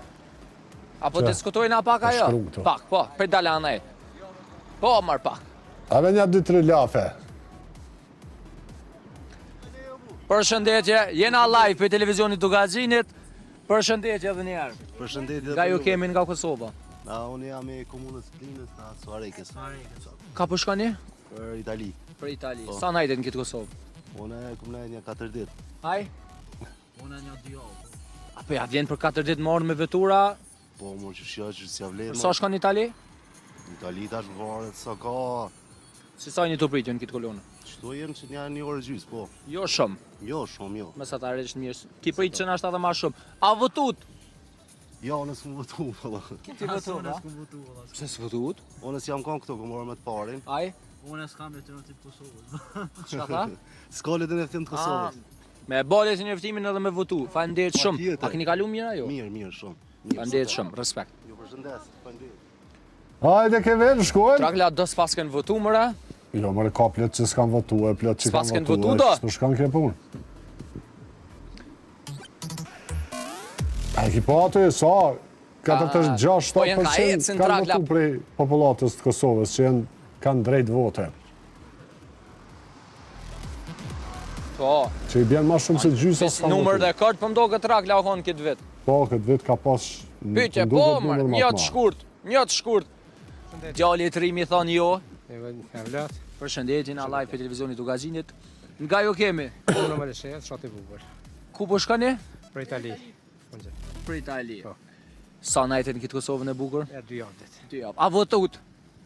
[SPEAKER 2] Apo diskutojna pak ajo?
[SPEAKER 3] shkruan këtu.
[SPEAKER 2] Pak, po, për dalë anaj. Po, marr pak.
[SPEAKER 3] Ave një 2-3 lafe.
[SPEAKER 2] Përshëndetje, jena live për televizionit të Gazinit. Përshëndetje edhe njerë.
[SPEAKER 9] Përshëndetje.
[SPEAKER 2] Nga ju kemi nga Kosova.
[SPEAKER 9] Unë jam e komunës Klinës nga Suarekës.
[SPEAKER 2] Ka për shkani?
[SPEAKER 9] Për Itali.
[SPEAKER 2] Për Itali. Sa najtet në këtë Kosovë?
[SPEAKER 9] Unë kom nejt një 4 ditë.
[SPEAKER 2] Haj? Unë një 2 javë. Apo ja vjen për 4 ditë morë me vetura?
[SPEAKER 9] Po, më që shjo që si avlerë.
[SPEAKER 2] Sa shkon në Itali?
[SPEAKER 9] Itali tash varet sa ka.
[SPEAKER 2] Si sa një të pritjën këtë kolonë?
[SPEAKER 9] Qëto jenë që një orë gjysë, po.
[SPEAKER 2] Jo shumë.
[SPEAKER 9] Jo, shumë, jo.
[SPEAKER 2] Mesatarisht mirë. Ki pritë që nashtë edhe ma shumë. A votut?
[SPEAKER 9] Jo, unë s'kom votu, valla.
[SPEAKER 2] Ti votu, da? Pse s'votut?
[SPEAKER 9] Unë s'jam kon këto, kom marrë me të parin.
[SPEAKER 2] Aj?
[SPEAKER 10] Unë s'kam letërën të Kosovës.
[SPEAKER 2] Qka tha?
[SPEAKER 9] S'ka letërën të Kosovës.
[SPEAKER 2] Me balet i njëftimin edhe me votu. Faleminderit shumë.
[SPEAKER 9] Patjetër.
[SPEAKER 2] A keni kalu mirë ajo?
[SPEAKER 9] Mirë, shumë.
[SPEAKER 2] Faleminderit shumë, respekt.
[SPEAKER 9] Ju përshëndes, faleminderit.
[SPEAKER 3] Hajde ke venë, shkojnë?
[SPEAKER 2] Trakla, do s'pas kënë votu mëra?
[SPEAKER 3] Jo, mëre ka plot që s'kan votu, e plot që
[SPEAKER 2] S'pas
[SPEAKER 3] kanë
[SPEAKER 2] kënë
[SPEAKER 3] votu,
[SPEAKER 2] votu, do?
[SPEAKER 3] s'po shkan kre punë. A ki po aty, sa? 46-7%
[SPEAKER 2] po janë ka ecën
[SPEAKER 3] kanë
[SPEAKER 2] Trakla.
[SPEAKER 3] votu prej popullatës të Kosovës, që kanë drejt vote.
[SPEAKER 2] Po.
[SPEAKER 3] Që i bjen ma shumë se gjysa s'kan
[SPEAKER 2] Numër
[SPEAKER 3] votu.
[SPEAKER 2] dhe kart, po mdo këtë Trakla o konë këtë vit.
[SPEAKER 3] Po, këtë vit ka pas...
[SPEAKER 2] Pyqe, po mërë, një të shkurt, Djali të rimi thonë jo. Përshëndetje, na live për televizionit të Gazinit. Nga jo kemi?
[SPEAKER 11] Unë më lëshet, shatë i bukur.
[SPEAKER 2] Ku po shkani?
[SPEAKER 11] Për Itali.
[SPEAKER 2] Për Itali. Sa najtet në këtë Kosovën e bukur?
[SPEAKER 11] 2 javët.
[SPEAKER 2] 2 javë. A votut?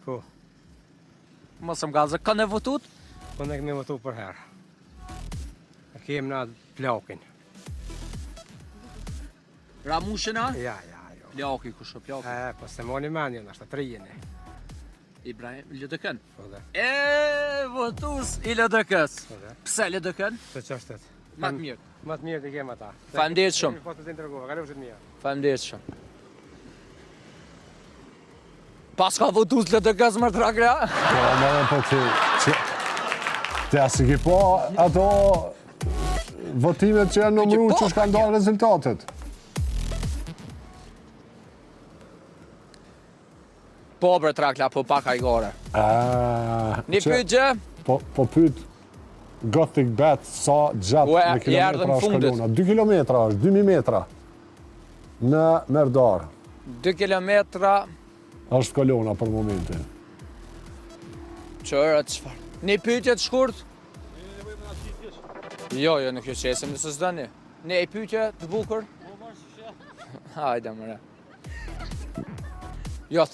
[SPEAKER 11] Po.
[SPEAKER 2] Mos më gazë, kanë e votut?
[SPEAKER 11] Po ne kemi votu për herë. Kemë na plakin.
[SPEAKER 2] Ramushina?
[SPEAKER 11] Ja.
[SPEAKER 2] Plaki, kusho plaki?
[SPEAKER 11] Po se moni menjën, është të trijeni.
[SPEAKER 2] Ibrahim, Lëdëkën?
[SPEAKER 11] Po dhe.
[SPEAKER 2] Votus i Lëdëkës.
[SPEAKER 11] Po dhe.
[SPEAKER 2] Pse Lëdëkën?
[SPEAKER 11] Se që është të.
[SPEAKER 2] Ma të mirë.
[SPEAKER 11] Ma të mirë të kemë ata.
[SPEAKER 2] Faleminderit shumë.
[SPEAKER 11] Po të të intergova, ka lëvëshit mirë.
[SPEAKER 2] Faleminderit shumë. Pas ka votus Lëdëkës më Trakla?
[SPEAKER 3] Po, mëre, po që... Të asë ki po ato votimet që janë numru që shka ndonë rezultatet.
[SPEAKER 2] Po bre Trakla, po pak ajgore. Një
[SPEAKER 3] Që-
[SPEAKER 2] pyetje?
[SPEAKER 3] Po pyet Gothic Bet sa gjatë
[SPEAKER 2] Ue,
[SPEAKER 3] në
[SPEAKER 2] erdhën
[SPEAKER 3] kilometra është
[SPEAKER 2] fundit.
[SPEAKER 3] kolona. 2 kilometra është, 2000 metra. Në Merdar
[SPEAKER 2] 2 kilometra,
[SPEAKER 3] është kolona për momentin.
[SPEAKER 2] qërë, qëfar? Një pyetje të shkurt? Jo, nuk ju qesim nëse s'dani. Një pyetje të bukur? Hajde, mëre. Jo,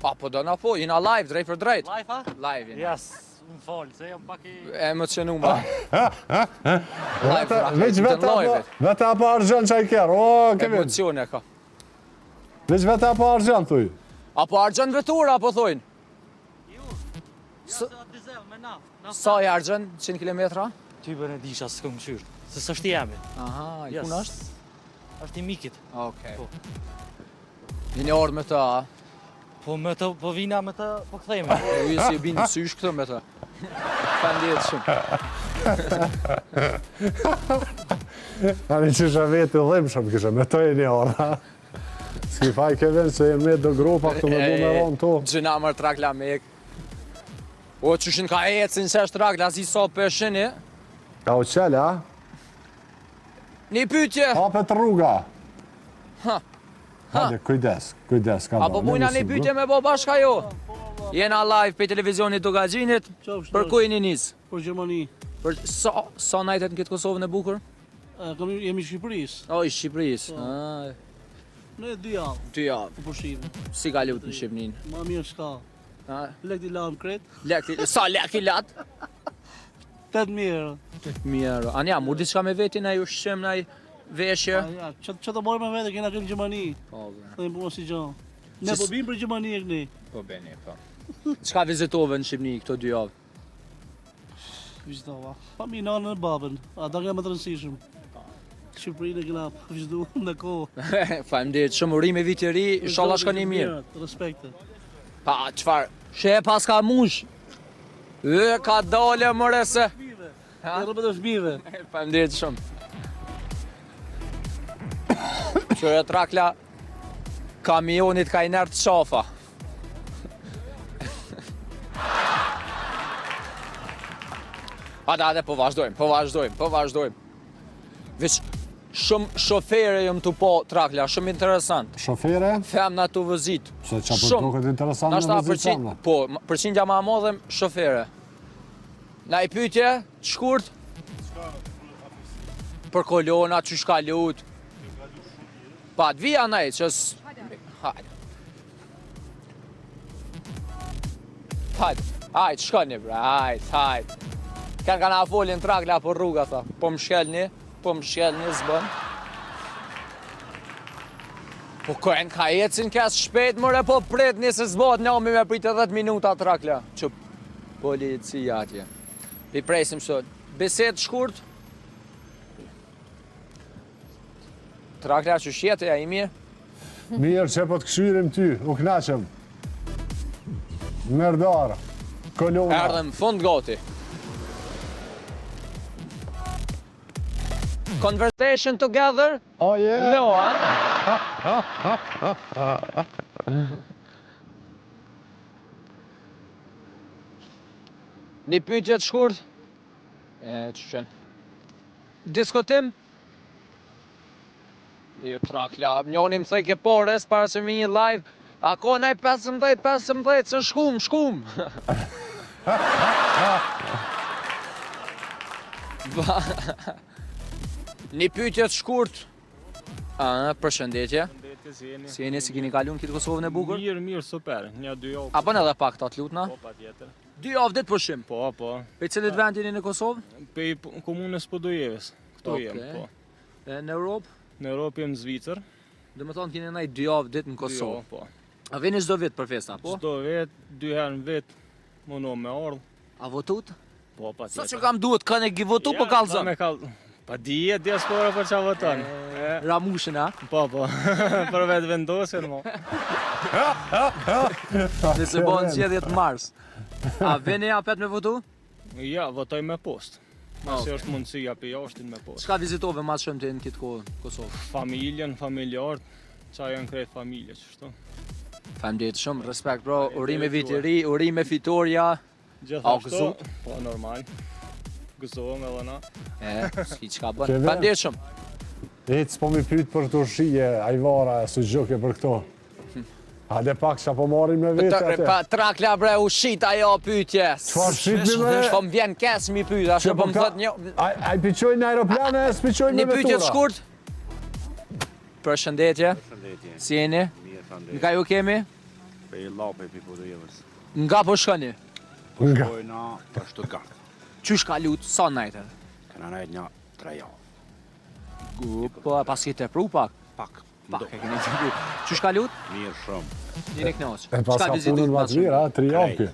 [SPEAKER 2] apo do na po, jena live, drejt për drejt.
[SPEAKER 10] Live, a?
[SPEAKER 2] Live, jena.
[SPEAKER 10] Jas, më falë, se jam pak i...
[SPEAKER 2] Emocionuma. Live,
[SPEAKER 3] Veç vete apo argjën që i kjerë, o, Kevin.
[SPEAKER 2] Emocione ka.
[SPEAKER 3] Veç vete apo argjën, thuj.
[SPEAKER 2] Apo argjën vetura, apo thojnë?
[SPEAKER 10] Dizel, me naft.
[SPEAKER 2] Sa i argjën, 100 kilometra?
[SPEAKER 10] Ty bërë e disha s'këm qyrë. Se s'është i jemi.
[SPEAKER 2] Aha, i
[SPEAKER 10] Yes.
[SPEAKER 2] kun është?
[SPEAKER 10] Është i mikit.
[SPEAKER 2] Okej.
[SPEAKER 10] Po.
[SPEAKER 2] Një orë me ta, a?
[SPEAKER 10] Po me të, po vina me të, po këthejme.
[SPEAKER 2] Po ju si binë sysh këtë me ta. Faleminderit shumë.
[SPEAKER 3] Ani që shë vetë i dhimë shumë kështë, me të e një orë. S'ki faj Kevin se jenë me do grupa këtu me du me ronë tu.
[SPEAKER 2] Gjëna mërë Trakla mek. O, qëshin ka ecin që është Trakla, si so pëshini.
[SPEAKER 3] Ka u qele, a?
[SPEAKER 2] Një pyetje.
[SPEAKER 3] Hapet rruga.
[SPEAKER 2] Ha.
[SPEAKER 3] Hajde, kujdes, ka
[SPEAKER 2] Apo bujna një pyetje me bo bashka jo. Jena live për televizionit të Gazinit. Për ku jeni nis?
[SPEAKER 8] Për Gjermani.
[SPEAKER 2] Për sa najtet në këtë Kosovën e bukur?
[SPEAKER 8] Jemi Shqipërisë.
[SPEAKER 2] O, i Shqipërisë.
[SPEAKER 8] Ne 2 javë.
[SPEAKER 2] 2 javë.
[SPEAKER 8] Për pushime.
[SPEAKER 2] Si ka lut në Shqipënin?
[SPEAKER 8] Ma mirë s'ka. Lek t'i lam kret.
[SPEAKER 2] Sa lek i lat?
[SPEAKER 8] 8.000 euro.
[SPEAKER 2] Mirë. Anja, mu diçka me vetin a ju shqem na i veshje?
[SPEAKER 8] Ja, që të bojmë me vete, kena kënë Gjermani.
[SPEAKER 2] Po, bre.
[SPEAKER 8] Dhe më punë si gjo. Ne po bimë për Gjermani e këni.
[SPEAKER 2] Po, beni, po. Qka vizitove në Shqipëni këto 2 javë?
[SPEAKER 8] Vizitova. Pa mi nanë në babën. Ata këna më të rënsishëm. Shqipërinë e këna vizituar në kohë.
[SPEAKER 2] Faleminderit shumë, urime vit i ri, inshallah shkon i mirë.
[SPEAKER 8] Respekte.
[SPEAKER 2] Pa, qfar? She pas ka mush. Ka dole mëre se.
[SPEAKER 8] E rëbët e fmive.
[SPEAKER 2] Faleminderit shumë. Qërë Trakla kamionit ka i nërtë qafa. Ate, po vazhdojmë. Veç, shumë shofere jëmë të po trakla, shumë interesant.
[SPEAKER 3] Shofere?
[SPEAKER 2] Femna të vëzit.
[SPEAKER 3] Se që për duket interesant në vëzit femna?
[SPEAKER 2] Po, përqindja ma modhem, shofere. Na i pytje, të shkurt? Për kolona, që shka lut. Pa, të vija nej, qës... Hajde, shkoni bre, hajde. Kanë na folin trakla për rruga, tha. Po më shkelni, zbën. Po kojnë ka ecin kes shpejt, mëre po prit një se zbot në omi me pritë 10 minuta trakla. Që policia atje. Pi presim sot. Besed shkurt. Trakla që shjetë, ja i mirë.
[SPEAKER 3] Mirë që po të këshyrim ty, u knaqëm. Merdara, kolona.
[SPEAKER 2] Erdhëm fund gati. Conversation together?
[SPEAKER 3] Oh yeah.
[SPEAKER 2] No, Një pyetje të shkurt? Që qenë? Diskotim? Jo trakla, njoni më thej ke pores para se mi një live. Ako nej 15, se shkum. Një pyetje të shkurt. Përshëndetje. Si jeni, si keni kaluar këtë Kosovën e bukur?
[SPEAKER 12] Mirë, super. 1-2 javë.
[SPEAKER 2] A bën edhe pak ta të lutna?
[SPEAKER 12] Po, patjetër.
[SPEAKER 2] 2 javë ditë pushim.
[SPEAKER 12] Po.
[SPEAKER 2] Pe cilit vend jeni në Kosovë?
[SPEAKER 12] Pe komunës Podojevës. Këtu jem, po.
[SPEAKER 2] Në Europë?
[SPEAKER 12] Në Europë jem në Zvicër.
[SPEAKER 2] Dhe më thonë keni ndaj 2 javë ditë në Kosovë.
[SPEAKER 12] Po.
[SPEAKER 2] A vini çdo vit për festa, po?
[SPEAKER 12] Çdo vit, 2 herë në vit, mundo me ardh.
[SPEAKER 2] A votut?
[SPEAKER 12] Po, patjetër.
[SPEAKER 2] Sa që kam duhet kanë e votu po kallzon?
[SPEAKER 12] Pa dihet diaspora për çfarë voton.
[SPEAKER 2] Ramushën, a?
[SPEAKER 12] Po. Për vetë vendosjen, mo.
[SPEAKER 2] Nëse bën zgjedhje të mars. A vini apet me votu?
[SPEAKER 12] Ja, votoj me post. Nëse është mundësia për jashtin me post.
[SPEAKER 2] Çka vizitove më shumë ti në këtë kohë Kosovë?
[SPEAKER 12] Familjen, familjarët, qa janë krejt familje, qështu.
[SPEAKER 2] Faleminderit shumë, respekt bro, urime vit i ri, urime fitoria.
[SPEAKER 12] Gjithashtu, po normal. Gëzohem edhe na.
[SPEAKER 2] S'ki qka bën. Faleminderit shumë.
[SPEAKER 3] Ecë po mi pyet për të shije, ajvara, së gjoke për këto. Hade pak që po marim me vete atë.
[SPEAKER 2] Trakla bre, u shit ajo pyetje.
[SPEAKER 3] Çfarë shit me?
[SPEAKER 2] Po më vjen kes mi pyet, ashtu po më thot një.
[SPEAKER 3] Ai piqojnë në aeroplane, s'piqojnë me vetura.
[SPEAKER 2] Një pyetje të shkurt. Përshëndetje. Si jeni? Nga ju kemi?
[SPEAKER 7] Pe Lape pi Podojevës.
[SPEAKER 2] Nga po shkoni?
[SPEAKER 3] Nga.
[SPEAKER 7] Shkojna për Stuttgart.
[SPEAKER 2] Qysh ka lut, sa najtë?
[SPEAKER 7] Këna najtë një 3 javë.
[SPEAKER 2] Po pas ki të pru pak?
[SPEAKER 7] Pak.
[SPEAKER 2] Pak e keni të pru. Qysh ka lut?
[SPEAKER 7] Mirë shumë.
[SPEAKER 2] Jeni knoq.
[SPEAKER 3] E pas ka punën më të mirë, 3 javë kë.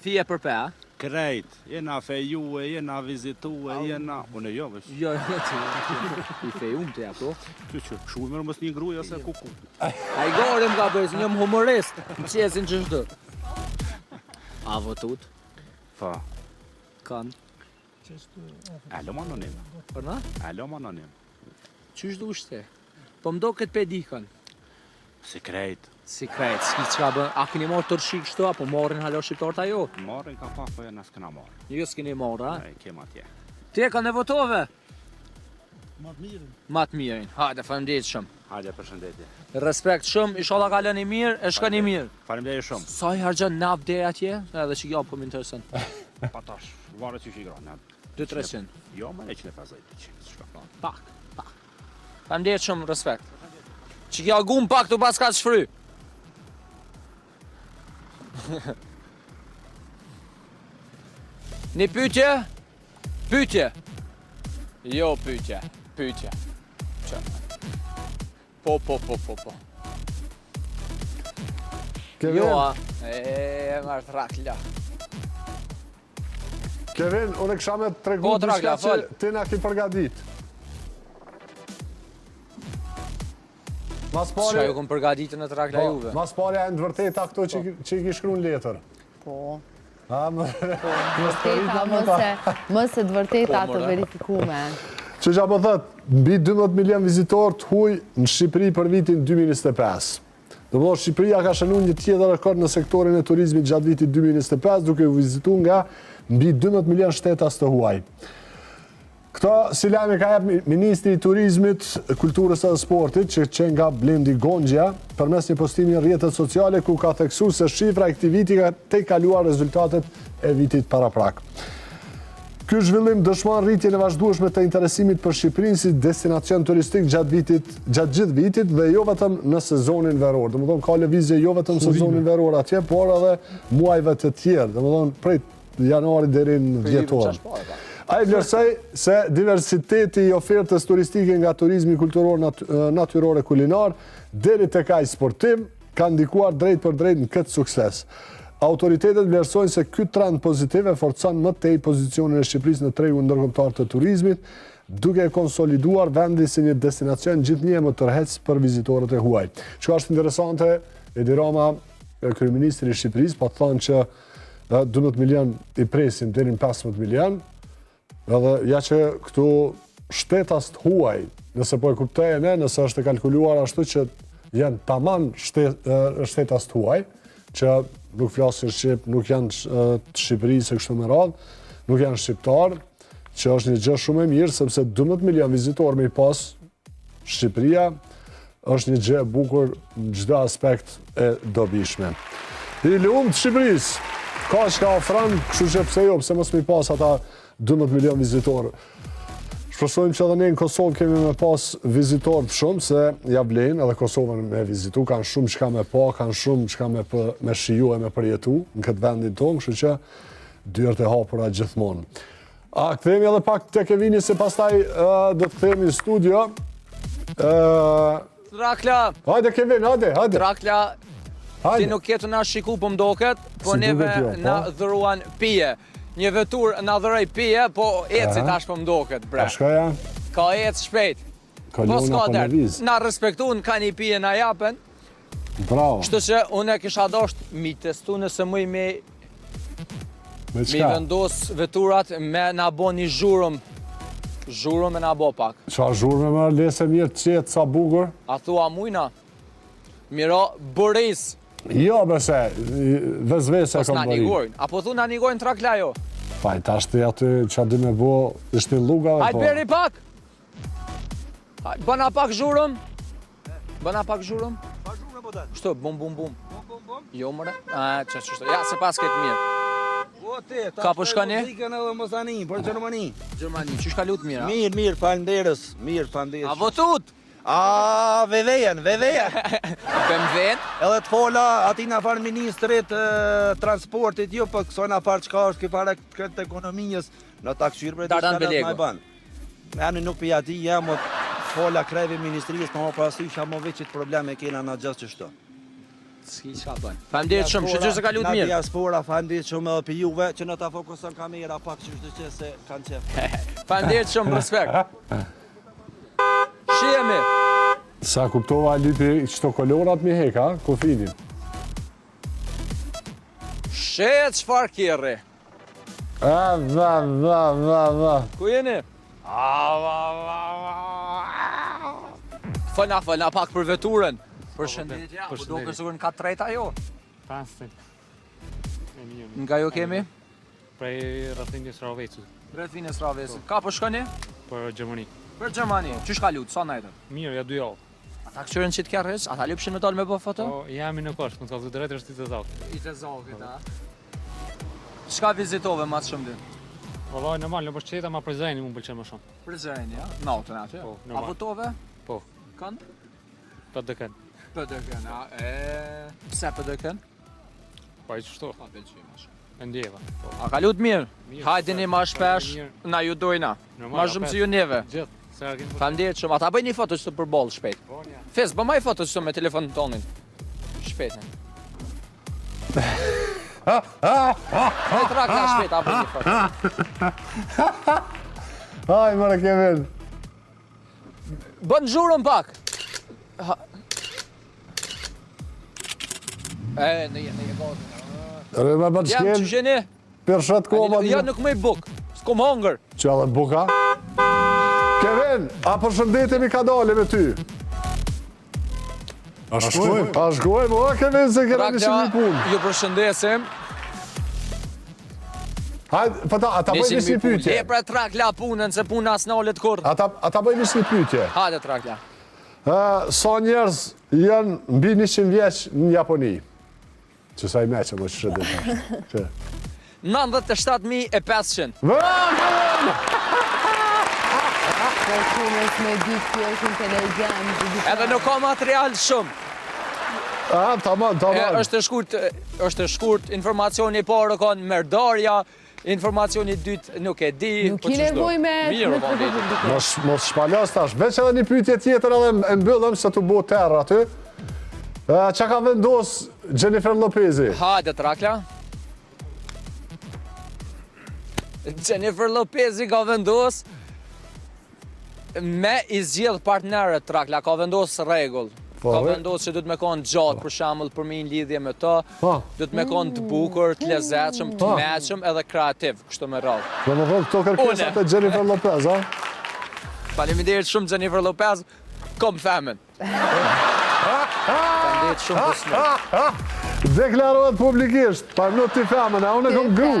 [SPEAKER 2] Fije për pe, a?
[SPEAKER 7] Krejt, jena fejue, jena vizitue, jena... Unë jo, vesh.
[SPEAKER 2] Jo, i fejum të ja, po.
[SPEAKER 7] Që, shumë mërë mës një gruja se kuku.
[SPEAKER 2] A i gore më ka bërës, njëm humorist, më qesin që shdo. A votut?
[SPEAKER 7] Fa.
[SPEAKER 2] Kanë?
[SPEAKER 7] Alom anonim.
[SPEAKER 2] Përna?
[SPEAKER 7] Alom anonim.
[SPEAKER 2] Qysh du shte? Po mdo këtë pe dikën.
[SPEAKER 7] Si krejt.
[SPEAKER 2] Si krejt, s'ki qka bën, a këni marrë të rëshik shto, apo marrin halo shqiptarët ajo?
[SPEAKER 7] Marrin ka pak, po jena s'kena marrë.
[SPEAKER 2] Jo s'keni marrë, a?
[SPEAKER 7] E, kem atje.
[SPEAKER 2] Ti e ka në votove? Matë mirin. Hajde, faleminderit shumë.
[SPEAKER 7] Hajde, përshëndetje.
[SPEAKER 2] Respekt shumë, inshallah kalën i mirë, e shkoni mirë.
[SPEAKER 7] Faleminderit shumë.
[SPEAKER 2] Sa i harxhon naf deri atje? Edhe që po më intereson.
[SPEAKER 7] Patash, varet që shigra, na.
[SPEAKER 2] 200-300.
[SPEAKER 7] Jo, më 150-200, shka.
[SPEAKER 2] Pak. Faleminderit shumë, respekt. Që kja gum pak të pas ka të shfry. Një pyetje? Pyetje? Jo pyetje. Që? Po.
[SPEAKER 3] Kevin,
[SPEAKER 2] Jo, a? Marrë trakla.
[SPEAKER 3] Kevin, unë kisha me të tregu
[SPEAKER 2] Po,
[SPEAKER 3] diçka
[SPEAKER 2] Trakla,
[SPEAKER 3] që
[SPEAKER 2] fol.
[SPEAKER 3] ti na ki përgadit. Mas
[SPEAKER 2] Shka
[SPEAKER 3] pari,
[SPEAKER 2] ju kom përgatitur në trakla juve?
[SPEAKER 3] mas pari e në të vërteta këto që i ki shkru në letër.
[SPEAKER 13] Po.
[SPEAKER 3] A, më...
[SPEAKER 13] Mëse të vërteta
[SPEAKER 2] Po,
[SPEAKER 13] të
[SPEAKER 2] mora.
[SPEAKER 13] verifikume.
[SPEAKER 3] Që që po thët, mbi 12 milion vizitor të huj në Shqipëri për vitin 2025. Domethënë Shqipëria ka shënuar një tjetër rekord në sektorin e turizmit gjatë vitit 2025, duke u vizituar nga mbi 12 milion shtetas të huaj. Këto si lajme ka jep Ministri i Turizmit, Kulturës dhe Sportit, që qenë nga Blendi Gonxha, përmes një postimi në rrjetet sociale ku ka theksuar se shifra e këtij viti ka tejkaluar rezultatet e vitit paraprak. Ky zhvillim dëshmon rritjen e vazhdueshme të interesimit për Shqipërinë si destinacion turistik gjatë gjithë vitit dhe jo vetëm në sezonin veror. Domethënë ka lëvizje jo vetëm sezonin veror atje, por edhe muajve të tjerë, domethënë prej janarit deri në dhjetor. Ai vlerësoi se diversiteti i ofertës turistike nga turizmi kulturor, natyror e kulinar deri tek ai sportiv ka ndikuar drejt për drejt në këtë sukses. Autoritetet vlerësojnë se ky trend pozitiv e forcon më tej pozicionin e Shqipërisë në tregun ndërkombëtar të turizmit, duke konsoliduar vendi si një destinacion gjithnjë më tërheqës për vizitorët e huaj. Çka është interesante, Edi Rama, kryeministri i Shqipërisë, po thonë që 12 milion i presin deri në 15 milion. Edhe ja që këtu shtetas të huaj, nëse po e kuptojnë, nëse është e kalkuluar ashtu që janë taman shtetas të huaj, që nuk flasin Shqip, nuk janë të Shqipërisë e kështu me radhë, nuk janë shqiptarë, që është një gjë shumë e mirë, sepse 12 milion vizitorë me i pas Shqipëria është një gjë e bukur në çdo aspekt e dobishme. I lumë të Shqipërisë, ka që ka ofran, kështu që pse jo, pse mos me i pas ata 12 milion vizitorë. Shpresojmë që edhe ne në Kosovë kemi me pas vizitorë shumë, se ja vlejnë edhe Kosovën me vizitu, kanë shumë që ka me pa, kanë shumë që ka me shiju e me përjetu në këtë vendin tonë, kështu që dyert e hapura gjithmonë. A kthehemi edhe pak te Kevini, se pastaj do të kthehemi në studio.
[SPEAKER 2] Trakla!
[SPEAKER 3] Hajde Kevin, hajde.
[SPEAKER 2] Trakla, ti nuk jetu na shiku po mdoket, po neve na dhëruan pije. Një vetur na dhëroj pije, po eci tash po mdoket, bre.
[SPEAKER 3] Shkoja?
[SPEAKER 2] Ka ec shpejt. Po s'ka derë. Na respektun, ka një pije na japen.
[SPEAKER 3] Bravo.
[SPEAKER 2] Kështu që unë kisha dosht mi testu nëse muj mi vendos veturat me na bo një zhurëm. Zhurëm me na bo pak.
[SPEAKER 3] Qa zhurëm me lese mirë qetë sa bugur?
[SPEAKER 2] A thua mujna? Miro Boris.
[SPEAKER 3] Jo, bese, vezvese kom bëri.
[SPEAKER 2] Nigojnë. Apo thu na nigojnë Trakla jo?
[SPEAKER 3] Faj, ta shti aty që di me bo, ishte luga dhe po.
[SPEAKER 2] Hajt beri pak! Bëna pak zhurëm. Bëna pak zhurëm.
[SPEAKER 10] Pa zhurëm po datë.
[SPEAKER 2] Shtu, bum bum bum. Jo mëre? Ja, se pas këtë mirë.
[SPEAKER 7] O te,
[SPEAKER 2] ka po shkani?
[SPEAKER 7] Muzikën edhe Mosani, për Gjermani.
[SPEAKER 2] Gjermani, që shka lutë mirë?
[SPEAKER 7] Mirë, falenderës. Mirë, falenderës.
[SPEAKER 2] A votut?
[SPEAKER 7] A, vevejen.
[SPEAKER 2] BMW-n?
[SPEAKER 7] Edhe të fola, ati na farë ministrit transportit, jo, për këso na farë qka është këpare këtë ekonomijës, në ta këshirë për e të shkarat ma e banë. Ani nuk për jati, jam o fola krevi ministrijës, për më parasysh, jam o veqit probleme kena në gjasë që shto.
[SPEAKER 2] Ski qa bënë. Falenderit shumë, që gjë se ka lutë mirë.
[SPEAKER 7] Në diaspora, falenderit shumë edhe për juve, që në ta fokusën kamera pak që shtë që se kanë qefë.
[SPEAKER 2] Falenderit shumë, respekt. Shihemi.
[SPEAKER 3] Sa kuptova lipi qëto kolorat mi heka, kofinin.
[SPEAKER 2] Shet çfarë kjerri?
[SPEAKER 3] Va.
[SPEAKER 2] Ku jeni? Fëna pak për veturën. Përshëndetje, po do kësurin ka treta jo?
[SPEAKER 13] 5.
[SPEAKER 2] Nga jo kemi?
[SPEAKER 13] Prej Rrethinjes Ravecu.
[SPEAKER 2] Rrethinjes Ravecu. Ka po shkoni?
[SPEAKER 13] Për Gjermani.
[SPEAKER 2] Për Gjermani. Qysh ka lutë, sa najtë?
[SPEAKER 13] Mirë, ja 2 javë.
[SPEAKER 2] Ata këqyren që t'kjarës? Ata lupshin me talë me po foto?
[SPEAKER 13] Po, jam në kosh, më të kalë drejt është i të zakët.
[SPEAKER 2] I të zakët, a? Shka vizitove ma të shumë dy?
[SPEAKER 13] Vallaj, normal, në përshqeta ma Prizreni mu më pëlqen më shumë.
[SPEAKER 2] Prizreni, ja? Nautën aty?
[SPEAKER 13] Po,
[SPEAKER 2] A
[SPEAKER 13] normal.
[SPEAKER 2] votove?
[SPEAKER 13] Po.
[SPEAKER 2] Kënë?
[SPEAKER 13] PDK-n.
[SPEAKER 2] PDK-n, a? Pse PDK-n?
[SPEAKER 13] Pa i qështu.
[SPEAKER 2] Pa pëlqim ashtë.
[SPEAKER 13] E ndjeva.
[SPEAKER 2] A ka lutë mirë?
[SPEAKER 13] Mirë,
[SPEAKER 2] Hajdini ma shpesh, na ju dojna. Ma shumë si ju neve.
[SPEAKER 13] Gjithë.
[SPEAKER 2] Falenderit shumë. Ata bëj një foto që të përballë shpejt. Fes, bëmaj foto që të me telefonin tonin. Shpejt, ne. Me Trakla shpejt, a bëj një foto.
[SPEAKER 3] Haj, mëre Kevin.
[SPEAKER 2] Bën zhurën pak. Në jetë.
[SPEAKER 3] Rëma bërë
[SPEAKER 2] Jam që gjeni?
[SPEAKER 3] Përshat koma.
[SPEAKER 2] Ja, nuk me i buk. S'kom hongër.
[SPEAKER 3] Që edhe buka? Kevin, a përshëndetemi ka dole me ty? A shkojmë, o kemi se kena nishim një punë.
[SPEAKER 2] Ju përshëndesim.
[SPEAKER 3] Hajde, po ata bëjnë një pyetje.
[SPEAKER 2] E pra Trakla punën, se puna s'nalet kur.
[SPEAKER 3] Ata bëjnë një pyetje.
[SPEAKER 2] Hajde Trakla.
[SPEAKER 3] Sa njerëz janë mbi 100 vjeç në Japoni? Që sa i meqë, më që shëtë.
[SPEAKER 2] 97.500. Edhe nuk ka material shumë.
[SPEAKER 3] Tamam.
[SPEAKER 2] Është e shkurt, informacioni i parë kanë merdarja, informacioni i dytë nuk e di.
[SPEAKER 14] Nuk i nevoj me...
[SPEAKER 3] Mos shpalas tash. Veç edhe një pyetje tjetër edhe e mbyllëm se t'u bo terra aty. Qa ka vendos Jennifer Lopezi?
[SPEAKER 2] Hajde Trakla. Jennifer Lopezi ka vendos me i zgjedh partnerët Trakla, ka vendos rregull. Ka vendos që duhet me konë gjatë për shembull për me një lidhje me ta, duhet me konë të bukur, të lezetshëm, të mëshëm edhe kreativ, kështu me radhë.
[SPEAKER 3] Do më thonë këto kërkesat e Jennifer Lopez, a?
[SPEAKER 2] Faleminderit shumë Jennifer Lopez, kom femën. Faleminderit shumë për smut.
[SPEAKER 3] Deklarohet publikisht, pa nuk ti femën, a unë e kom gru.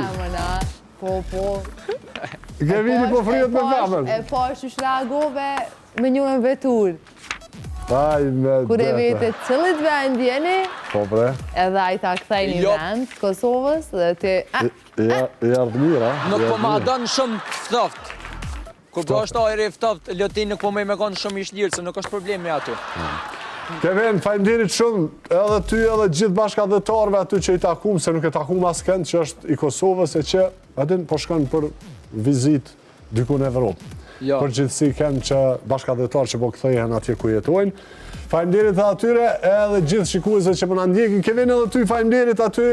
[SPEAKER 14] Po.
[SPEAKER 3] Ke vini po frihet me femën.
[SPEAKER 14] E pash që shreagove me një në vetur. Kur e vete cëllit vend jeni, edhe ajta këthej një vend, Kosovës, dhe ti...
[SPEAKER 3] Ardmira.
[SPEAKER 2] Nuk po ma donë shumë ftoft. Kur po është ajri ftoft, Loti nuk po me konë shumë ishlirë, se nuk është problemi aty.
[SPEAKER 3] Kevin, faleminderit shumë edhe ty edhe gjithë bashkëdhetarëve aty që i takum, se nuk e takum askënd që është i Kosovës, e që adin po shkon për vizit diku në Evropë. Për gjithësi kem që bashkëdhetarë që po kthehen atje ku jetojnë. Faleminderit atyre edhe gjithë shikuesve që po na ndjekin. Kevin edhe ty faleminderit aty